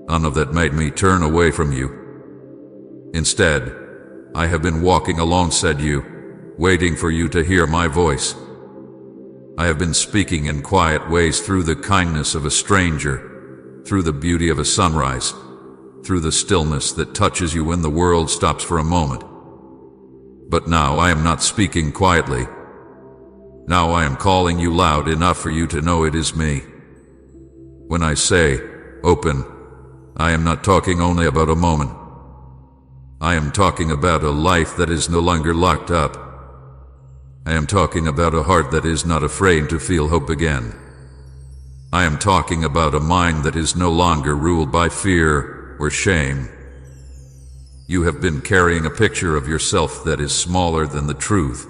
None of that made me turn away from you. Instead, I have been walking alongside you, waiting for you to hear my voice. I have been speaking in quiet ways through the kindness of a stranger, through the beauty of a sunrise, through the stillness that touches you when the world stops for a moment. But now I am not speaking quietly. Now I am calling you loud enough for you to know it is me. When I say, open, I am not talking only about a moment. I am talking about a life that is no longer locked up. I am talking about a heart that is not afraid to feel hope again. I am talking about a mind that is no longer ruled by fear or shame. You have been carrying a picture of yourself that is smaller than the truth.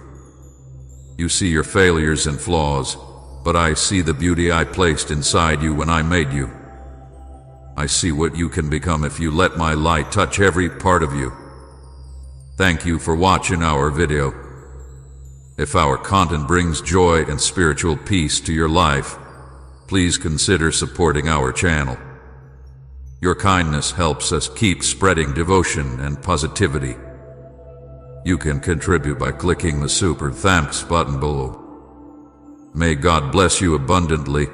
You see your failures and flaws, but I see the beauty I placed inside you when I made you. I see what you can become if you let my light touch every part of you. Thank you for watching our video. If our content brings joy and spiritual peace to your life, please consider supporting our channel. Your kindness helps us keep spreading devotion and positivity. You can contribute by clicking the Super Thanks button below. May God bless you abundantly.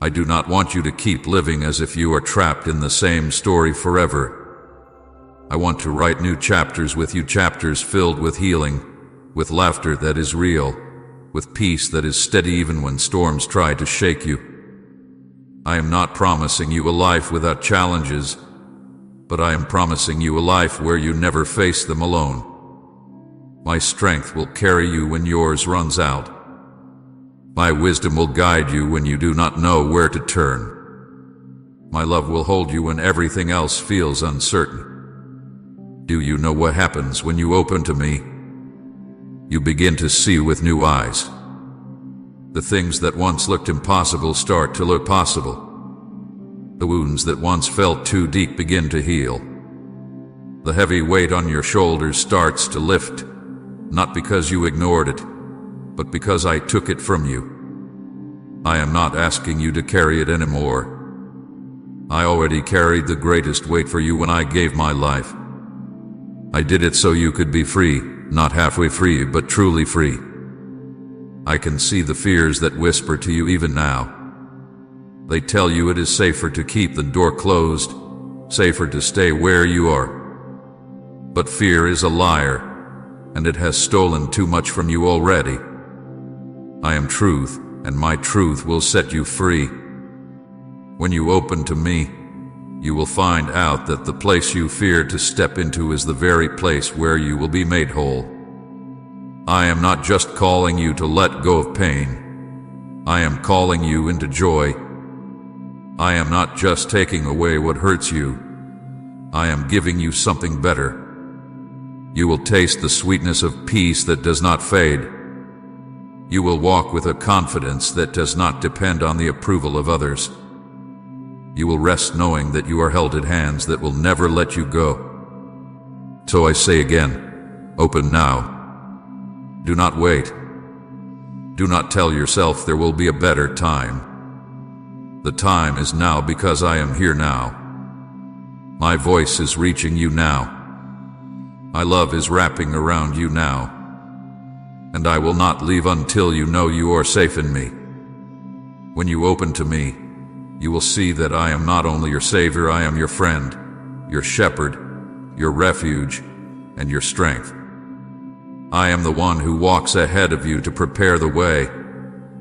I do not want you to keep living as if you are trapped in the same story forever. I want to write new chapters with you, chapters filled with healing, with laughter that is real, with peace that is steady even when storms try to shake you. I am not promising you a life without challenges, but I am promising you a life where you never face them alone. My strength will carry you when yours runs out. My wisdom will guide you when you do not know where to turn. My love will hold you when everything else feels uncertain. Do you know what happens when you open to me? You begin to see with new eyes. The things that once looked impossible start to look possible. The wounds that once felt too deep begin to heal. The heavy weight on your shoulders starts to lift, not because you ignored it, but because I took it from you. I am not asking you to carry it anymore. I already carried the greatest weight for you when I gave my life. I did it so you could be free, not halfway free, but truly free. I can see the fears that whisper to you even now. They tell you it is safer to keep the door closed, safer to stay where you are. But fear is a liar, and it has stolen too much from you already. I am truth, and my truth will set you free. When you open to me, you will find out that the place you fear to step into is the very place where you will be made whole. I am not just calling you to let go of pain. I am calling you into joy. I am not just taking away what hurts you. I am giving you something better. You will taste the sweetness of peace that does not fade. You will walk with a confidence that does not depend on the approval of others. You will rest knowing that you are held at hands that will never let you go. So I say again, open now. Do not wait. Do not tell yourself there will be a better time. The time is now because I am here now. My voice is reaching you now. My love is wrapping around you now. And I will not leave until you know you are safe in me. When you open to me, you will see that I am not only your Savior, I am your friend, your shepherd, your refuge, and your strength. I am the one who walks ahead of you to prepare the way,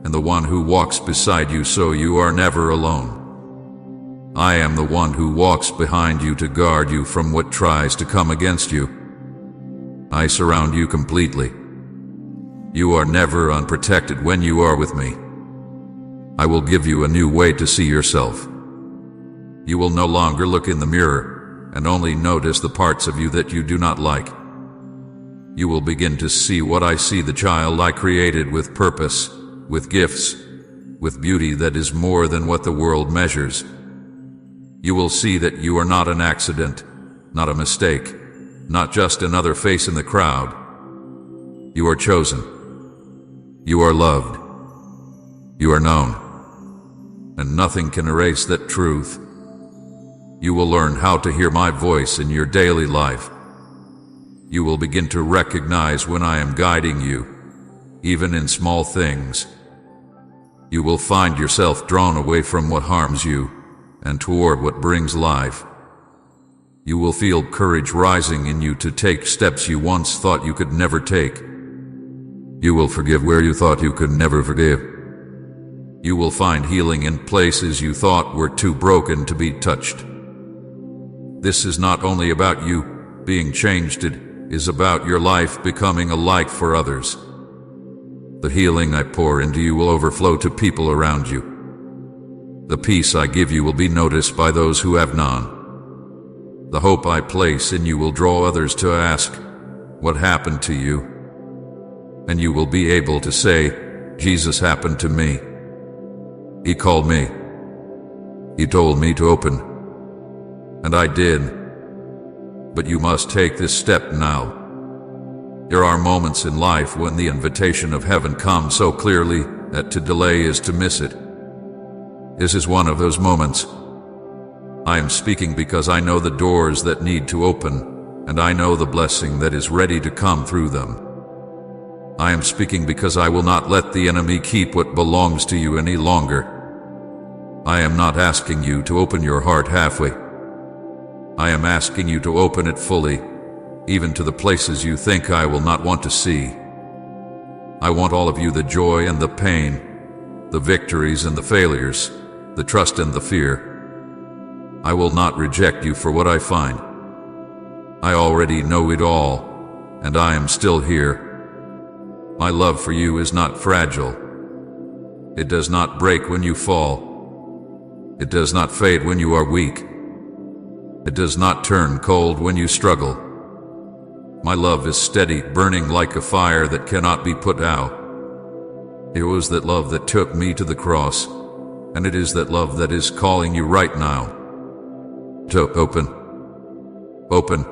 and the one who walks beside you so you are never alone. I am the one who walks behind you to guard you from what tries to come against you. I surround you completely. You are never unprotected when you are with me. I will give you a new way to see yourself. You will no longer look in the mirror and only notice the parts of you that you do not like. You will begin to see what I see, the child I created with purpose, with gifts, with beauty that is more than what the world measures. You will see that you are not an accident, not a mistake, not just another face in the crowd. You are chosen. You are loved. You are known. And nothing can erase that truth. You will learn how to hear my voice in your daily life. You will begin to recognize when I am guiding you, even in small things. You will find yourself drawn away from what harms you and toward what brings life. You will feel courage rising in you to take steps you once thought you could never take. You will forgive where you thought you could never forgive. You will find healing in places you thought were too broken to be touched. This is not only about you being changed, it is about your life becoming a light for others. The healing I pour into you will overflow to people around you. The peace I give you will be noticed by those who have none. The hope I place in you will draw others to ask, "What happened to you?" And you will be able to say, "Jesus happened to me. He called me. He told me to open. And I did." But you must take this step now. There are moments in life when the invitation of heaven comes so clearly that to delay is to miss it. This is one of those moments. I am speaking because I know the doors that need to open, and I know the blessing that is ready to come through them. I am speaking because I will not let the enemy keep what belongs to you any longer. I am not asking you to open your heart halfway. I am asking you to open it fully, even to the places you think I will not want to see. I want all of you, the joy and the pain, the victories and the failures, the trust and the fear. I will not reject you for what I find. I already know it all, and I am still here. My love for you is not fragile. It does not break when you fall. It does not fade when you are weak. It does not turn cold when you struggle. My love is steady, burning like a fire that cannot be put out. It was that love that took me to the cross, and it is that love that is calling you right now. To open. Open,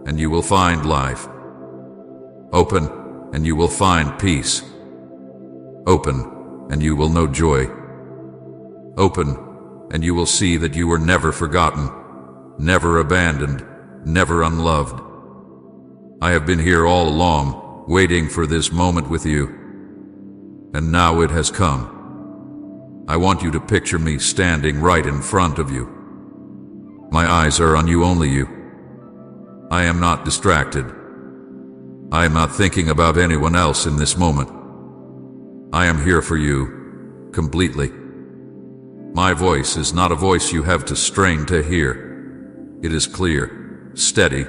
and you will find life. Open, and you will find peace. Open, and you will know joy. Open, and you will see that you were never forgotten, never abandoned, never unloved. I have been here all along, waiting for this moment with you. And now it has come. I want you to picture me standing right in front of you. My eyes are on you, only you. I am not distracted. I am not thinking about anyone else in this moment. I am here for you, completely. My voice is not a voice you have to strain to hear. It is clear, steady,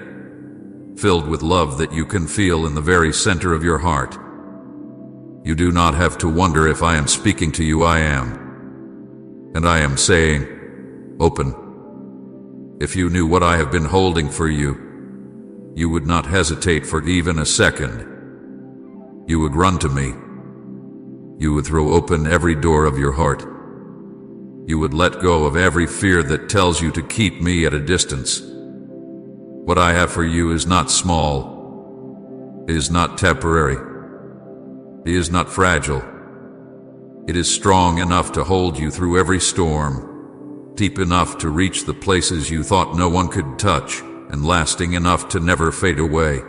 filled with love that you can feel in the very center of your heart. You do not have to wonder if I am speaking to you. I am. And I am saying, open. If you knew what I have been holding for you, you would not hesitate for even a second. You would run to me. You would throw open every door of your heart. You would let go of every fear that tells you to keep me at a distance. What I have for you is not small. It is not temporary. It is not fragile. It is strong enough to hold you through every storm, deep enough to reach the places you thought no one could touch, and lasting enough to never fade away.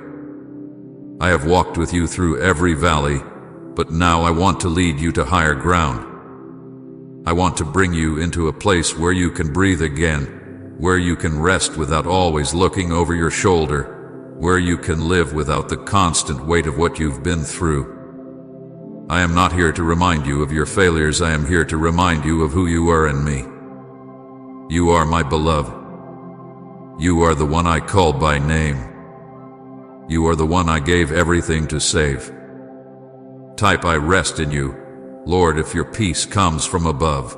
I have walked with you through every valley, but now I want to lead you to higher ground. I want to bring you into a place where you can breathe again, where you can rest without always looking over your shoulder, where you can live without the constant weight of what you've been through. I am not here to remind you of your failures. I am here to remind you of who you are in me. You are my beloved. You are the one I called by name. You are the one I gave everything to save. Type, I rest in you, Lord, if your peace comes from above.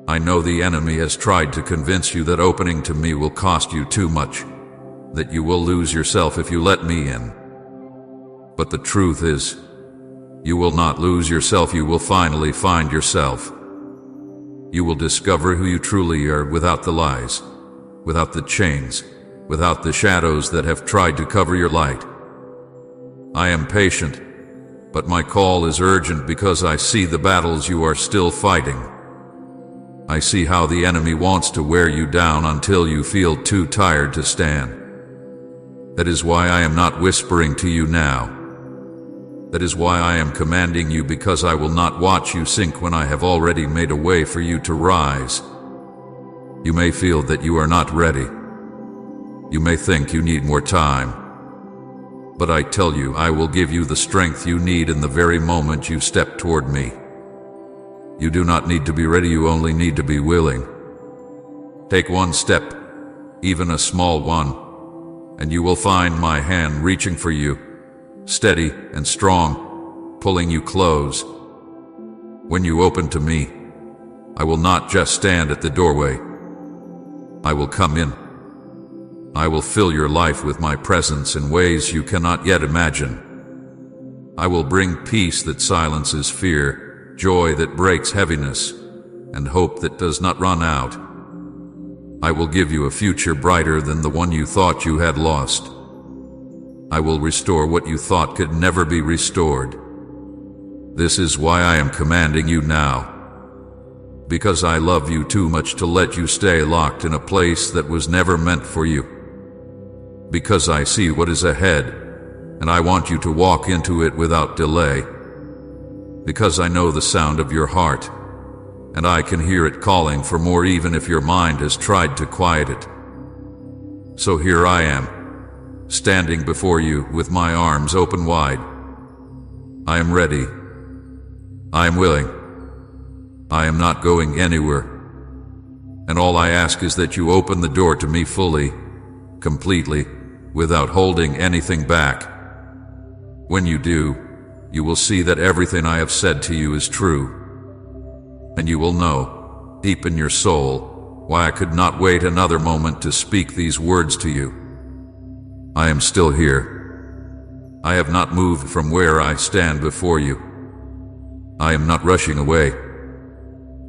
I know the enemy has tried to convince you that opening to me will cost you too much, that you will lose yourself if you let me in. But the truth is, you will not lose yourself. You will finally find yourself. You will discover who you truly are without the lies, without the chains, without the shadows that have tried to cover your light. I am patient, but my call is urgent because I see the battles you are still fighting. I see how the enemy wants to wear you down until you feel too tired to stand. That is why I am not whispering to you now. That is why I am commanding you, because I will not watch you sink when I have already made a way for you to rise. You may feel that you are not ready. You may think you need more time. But I tell you, I will give you the strength you need in the very moment you step toward me. You do not need to be ready, you only need to be willing. Take one step, even a small one, and you will find my hand reaching for you, steady and strong, pulling you close. When you open to me, I will not just stand at the doorway. I will come in. I will fill your life with my presence in ways you cannot yet imagine. I will bring peace that silences fear, joy that breaks heaviness, and hope that does not run out. I will give you a future brighter than the one you thought you had lost. I will restore what you thought could never be restored. This is why I am commanding you now. Because I love you too much to let you stay locked in a place that was never meant for you. Because I see what is ahead, and I want you to walk into it without delay. Because I know the sound of your heart, and I can hear it calling for more even if your mind has tried to quiet it. So here I am, standing before you with my arms open wide. I am ready. I am willing. I am not going anywhere. And all I ask is that you open the door to me fully, completely, without holding anything back. When you do, you will see that everything I have said to you is true. And you will know, deep in your soul, why I could not wait another moment to speak these words to you. I am still here. I have not moved from where I stand before you. I am not rushing away.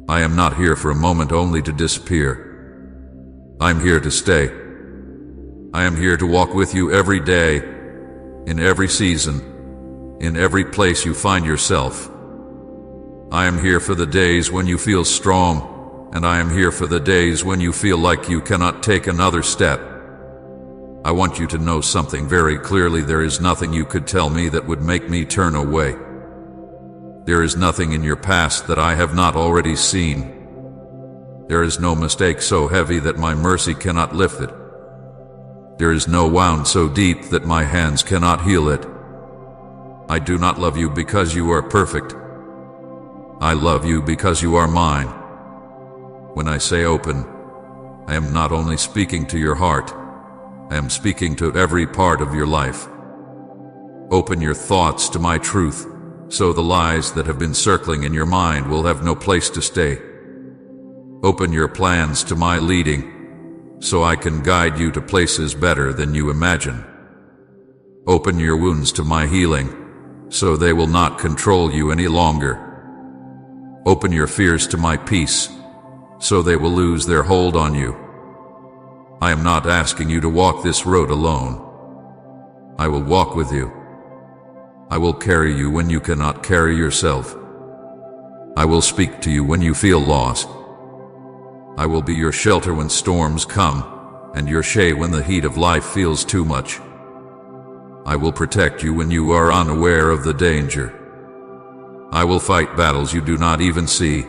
I am not here for a moment only to disappear. I am here to stay. I am here to walk with you every day, in every season, in every place you find yourself. I am here for the days when you feel strong, and I am here for the days when you feel like you cannot take another step. I want you to know something very clearly. There is nothing you could tell me that would make me turn away. There is nothing in your past that I have not already seen. There is no mistake so heavy that my mercy cannot lift it. There is no wound so deep that my hands cannot heal it. I do not love you because you are perfect. I love you because you are mine. When I say open, I am not only speaking to your heart, I am speaking to every part of your life. Open your thoughts to my truth, so the lies that have been circling in your mind will have no place to stay. Open your plans to my leading, so I can guide you to places better than you imagine. Open your wounds to my healing, so they will not control you any longer. Open your fears to my peace, so they will lose their hold on you. I am not asking you to walk this road alone. I will walk with you. I will carry you when you cannot carry yourself. I will speak to you when you feel lost. I will be your shelter when storms come, and your shade when the heat of life feels too much. I will protect you when you are unaware of the danger. I will fight battles you do not even see.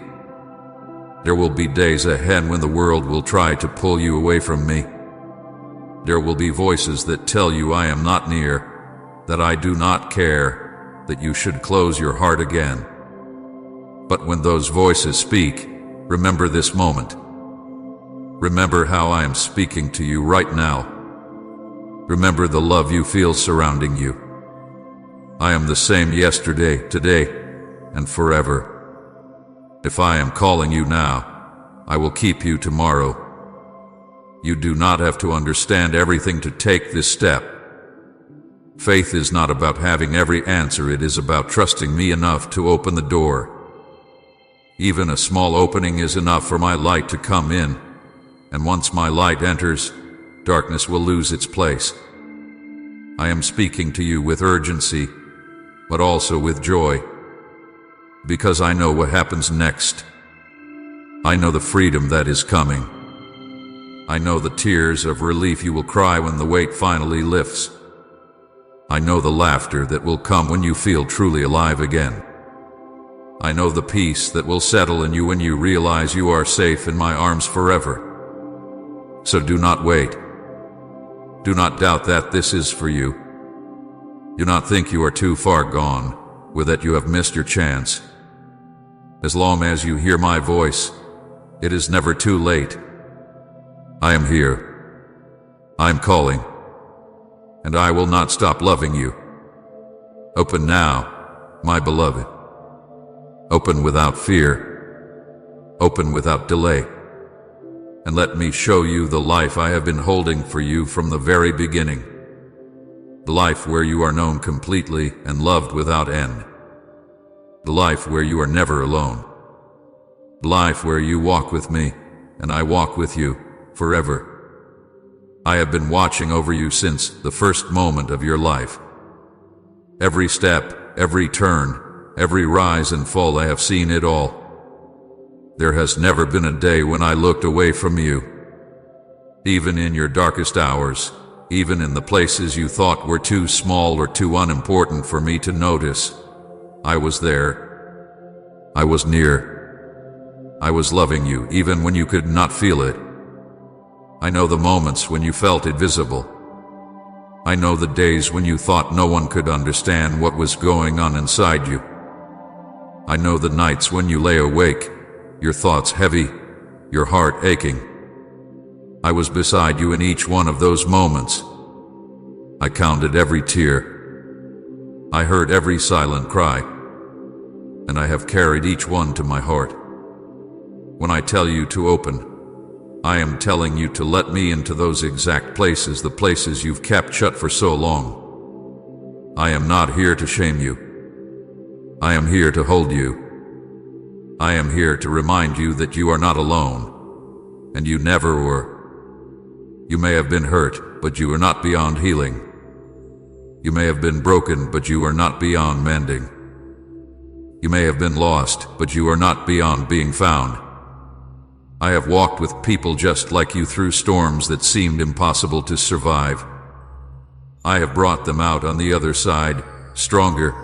There will be days ahead when the world will try to pull you away from me. There will be voices that tell you I am not near, that I do not care, that you should close your heart again. But when those voices speak, remember this moment. Remember how I am speaking to you right now. Remember the love you feel surrounding you. I am the same yesterday, today, and forever. If I am calling you now, I will keep you tomorrow. You do not have to understand everything to take this step. Faith is not about having every answer, it is about trusting me enough to open the door. Even a small opening is enough for my light to come in, and once my light enters, darkness will lose its place. I am speaking to you with urgency, but also with joy, because I know what happens next. I know the freedom that is coming. I know the tears of relief you will cry when the weight finally lifts. I know the laughter that will come when you feel truly alive again. I know the peace that will settle in you when you realize you are safe in my arms forever. So do not wait. Do not doubt that this is for you. Do not think you are too far gone, or that you have missed your chance. As long as you hear my voice, it is never too late. I am here. I am calling. And I will not stop loving you. Open now, my beloved. Open without fear. Open without delay. And let me show you the life I have been holding for you from the very beginning. The life where you are known completely and loved without end. The life where you are never alone. The life where you walk with me, and I walk with you, forever. I have been watching over you since the first moment of your life. Every step, every turn, every rise and fall, I have seen it all. There has never been a day when I looked away from you. Even in your darkest hours, even in the places you thought were too small or too unimportant for me to notice, I was there. I was near. I was loving you even when you could not feel it. I know the moments when you felt invisible. I know the days when you thought no one could understand what was going on inside you. I know the nights when you lay awake, your thoughts heavy, your heart aching. I was beside you in each one of those moments. I counted every tear. I heard every silent cry. And I have carried each one to my heart. When I tell you to open, I am telling you to let me into those exact places, the places you've kept shut for so long. I am not here to shame you. I am here to hold you. I am here to remind you that you are not alone, and you never were. You may have been hurt, but you are not beyond healing. You may have been broken, but you are not beyond mending. You may have been lost, but you are not beyond being found. I have walked with people just like you through storms that seemed impossible to survive, I have brought them out on the other side, stronger,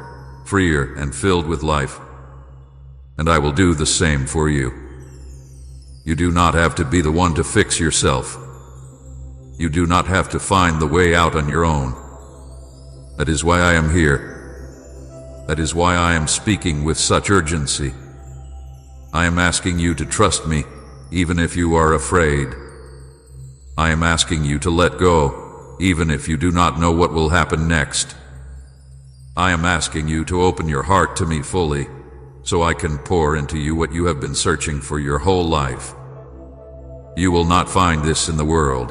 freer, and filled with life. And I will do the same for you. You do not have to be the one to fix yourself. You do not have to find the way out on your own. That is why I am here. That is why I am speaking with such urgency. I am asking you to trust me, even if you are afraid. I am asking you to let go, even if you do not know what will happen next. I am asking you to open your heart to me fully, so I can pour into you what you have been searching for your whole life. You will not find this in the world.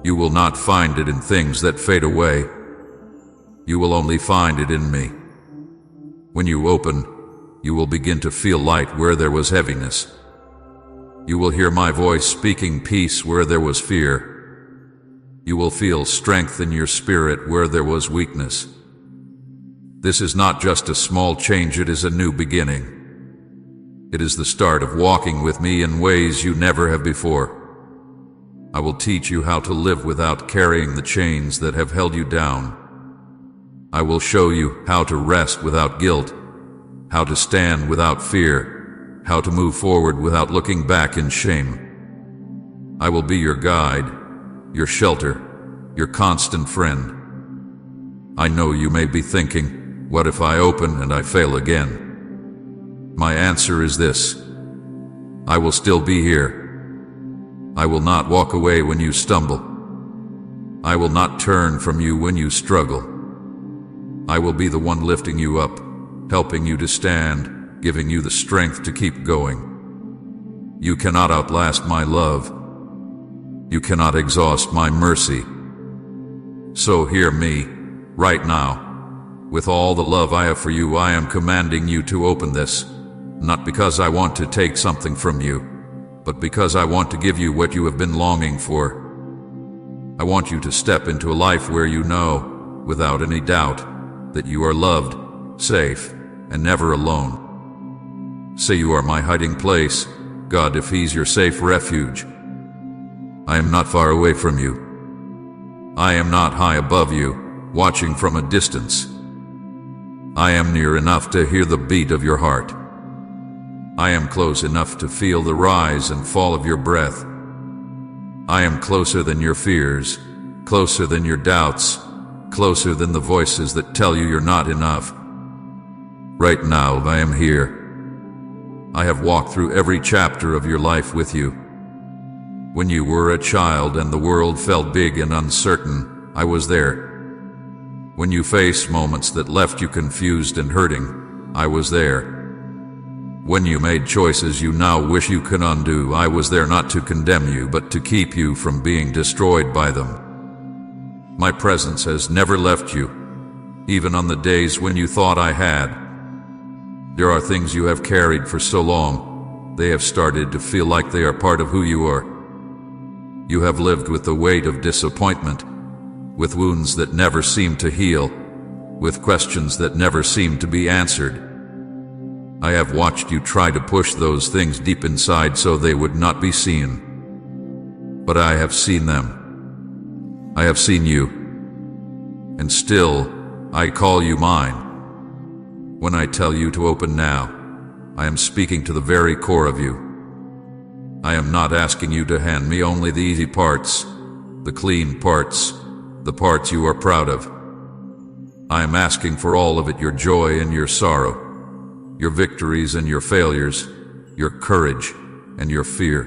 You will not find it in things that fade away. You will only find it in me. When you open, you will begin to feel light where there was heaviness. You will hear my voice speaking peace where there was fear. You will feel strength in your spirit where there was weakness. This is not just a small change, it is a new beginning. It is the start of walking with me in ways you never have before. I will teach you how to live without carrying the chains that have held you down. I will show you how to rest without guilt, how to stand without fear, how to move forward without looking back in shame. I will be your guide, your shelter, your constant friend. I know you may be thinking, what if I open and I fail again? My answer is this: I will still be here. I will not walk away when you stumble. I will not turn from you when you struggle. I will be the one lifting you up, helping you to stand, giving you the strength to keep going. You cannot outlast my love. You cannot exhaust my mercy. So hear me, right now. With all the love I have for you, I am commanding you to open this, not because I want to take something from you, but because I want to give you what you have been longing for. I want you to step into a life where you know, without any doubt, that you are loved, safe, and never alone. Say you are my hiding place, God, if He's your safe refuge. I am not far away from you. I am not high above you, watching from a distance. I am near enough to hear the beat of your heart. I am close enough to feel the rise and fall of your breath. I am closer than your fears, closer than your doubts, closer than the voices that tell you you're not enough. Right now, I am here. I have walked through every chapter of your life with you. When you were a child and the world felt big and uncertain, I was there. When you faced moments that left you confused and hurting, I was there. When you made choices you now wish you could undo, I was there not to condemn you, but to keep you from being destroyed by them. My presence has never left you, even on the days when you thought I had. There are things you have carried for so long, they have started to feel like they are part of who you are. You have lived with the weight of disappointment, with wounds that never seem to heal, with questions that never seem to be answered. I have watched you try to push those things deep inside so they would not be seen. But I have seen them. I have seen you. And still, I call you mine. When I tell you to open now, I am speaking to the very core of you. I am not asking you to hand me only the easy parts, the clean parts, the parts you are proud of. I am asking for all of it, your joy and your sorrow, your victories and your failures, your courage and your fear.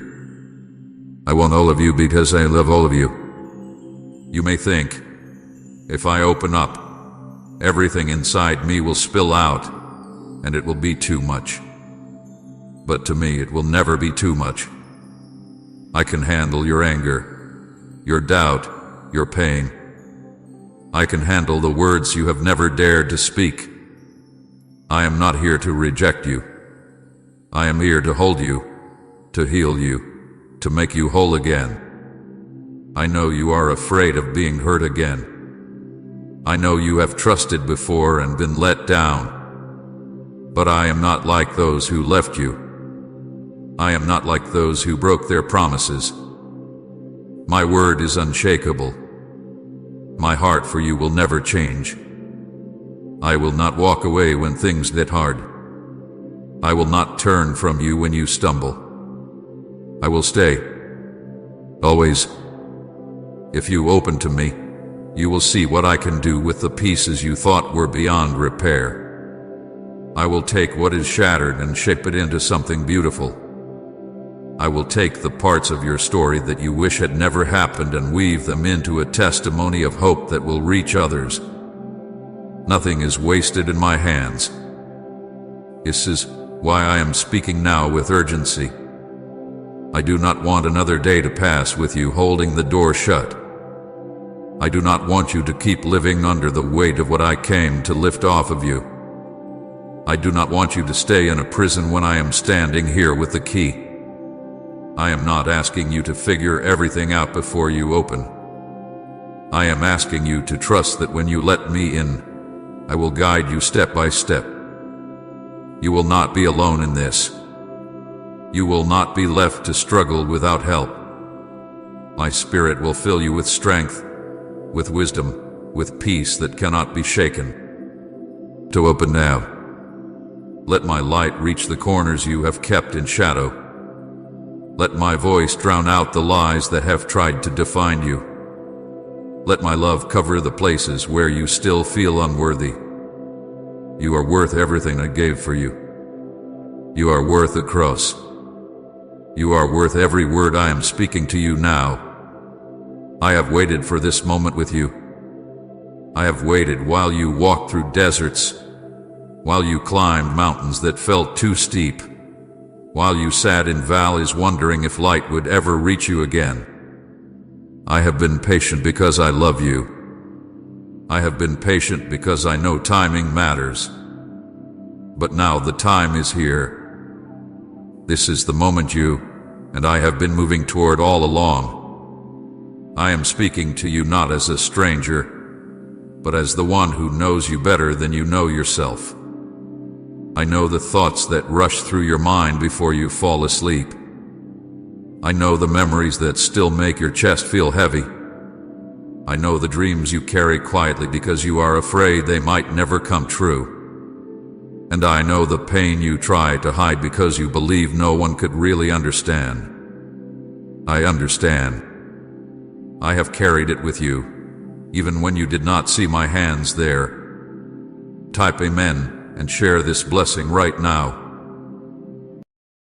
I want all of you because I love all of you. You may think, if I open up, everything inside me will spill out, and it will be too much. But to me, it will never be too much. I can handle your anger, your doubt, your pain. I can handle the words you have never dared to speak. I am not here to reject you. I am here to hold you, to heal you, to make you whole again. I know you are afraid of being hurt again. I know you have trusted before and been let down. But I am not like those who left you. I am not like those who broke their promises. My word is unshakable. My heart for you will never change. I will not walk away when things get hard. I will not turn from you when you stumble. I will stay. Always. If you open to me, you will see what I can do with the pieces you thought were beyond repair. I will take what is shattered and shape it into something beautiful. I will take the parts of your story that you wish had never happened and weave them into a testimony of hope that will reach others. Nothing is wasted in my hands. This is why I am speaking now with urgency. I do not want another day to pass with you holding the door shut. I do not want you to keep living under the weight of what I came to lift off of you. I do not want you to stay in a prison when I am standing here with the key. I am not asking you to figure everything out before you open. I am asking you to trust that when you let me in, I will guide you step by step. You will not be alone in this. You will not be left to struggle without help. My Spirit will fill you with strength, with wisdom, with peace that cannot be shaken. To open now. Let my light reach the corners you have kept in shadow. Let my voice drown out the lies that have tried to define you. Let my love cover the places where you still feel unworthy. You are worth everything I gave for you. You are worth a cross. You are worth every word I am speaking to you now. I have waited for this moment with you. I have waited while you walked through deserts, while you climbed mountains that felt too steep, while you sat in valleys wondering if light would ever reach you again. I have been patient because I love you. I have been patient because I know timing matters. But now the time is here. This is the moment you and I have been moving toward all along. I am speaking to you not as a stranger, but as the one who knows you better than you know yourself. I know the thoughts that rush through your mind before you fall asleep. I know the memories that still make your chest feel heavy. I know the dreams you carry quietly because you are afraid they might never come true. And I know the pain you try to hide because you believe no one could really understand. I understand. I have carried it with you, even when you did not see my hands there. Type Amen and share this blessing right now.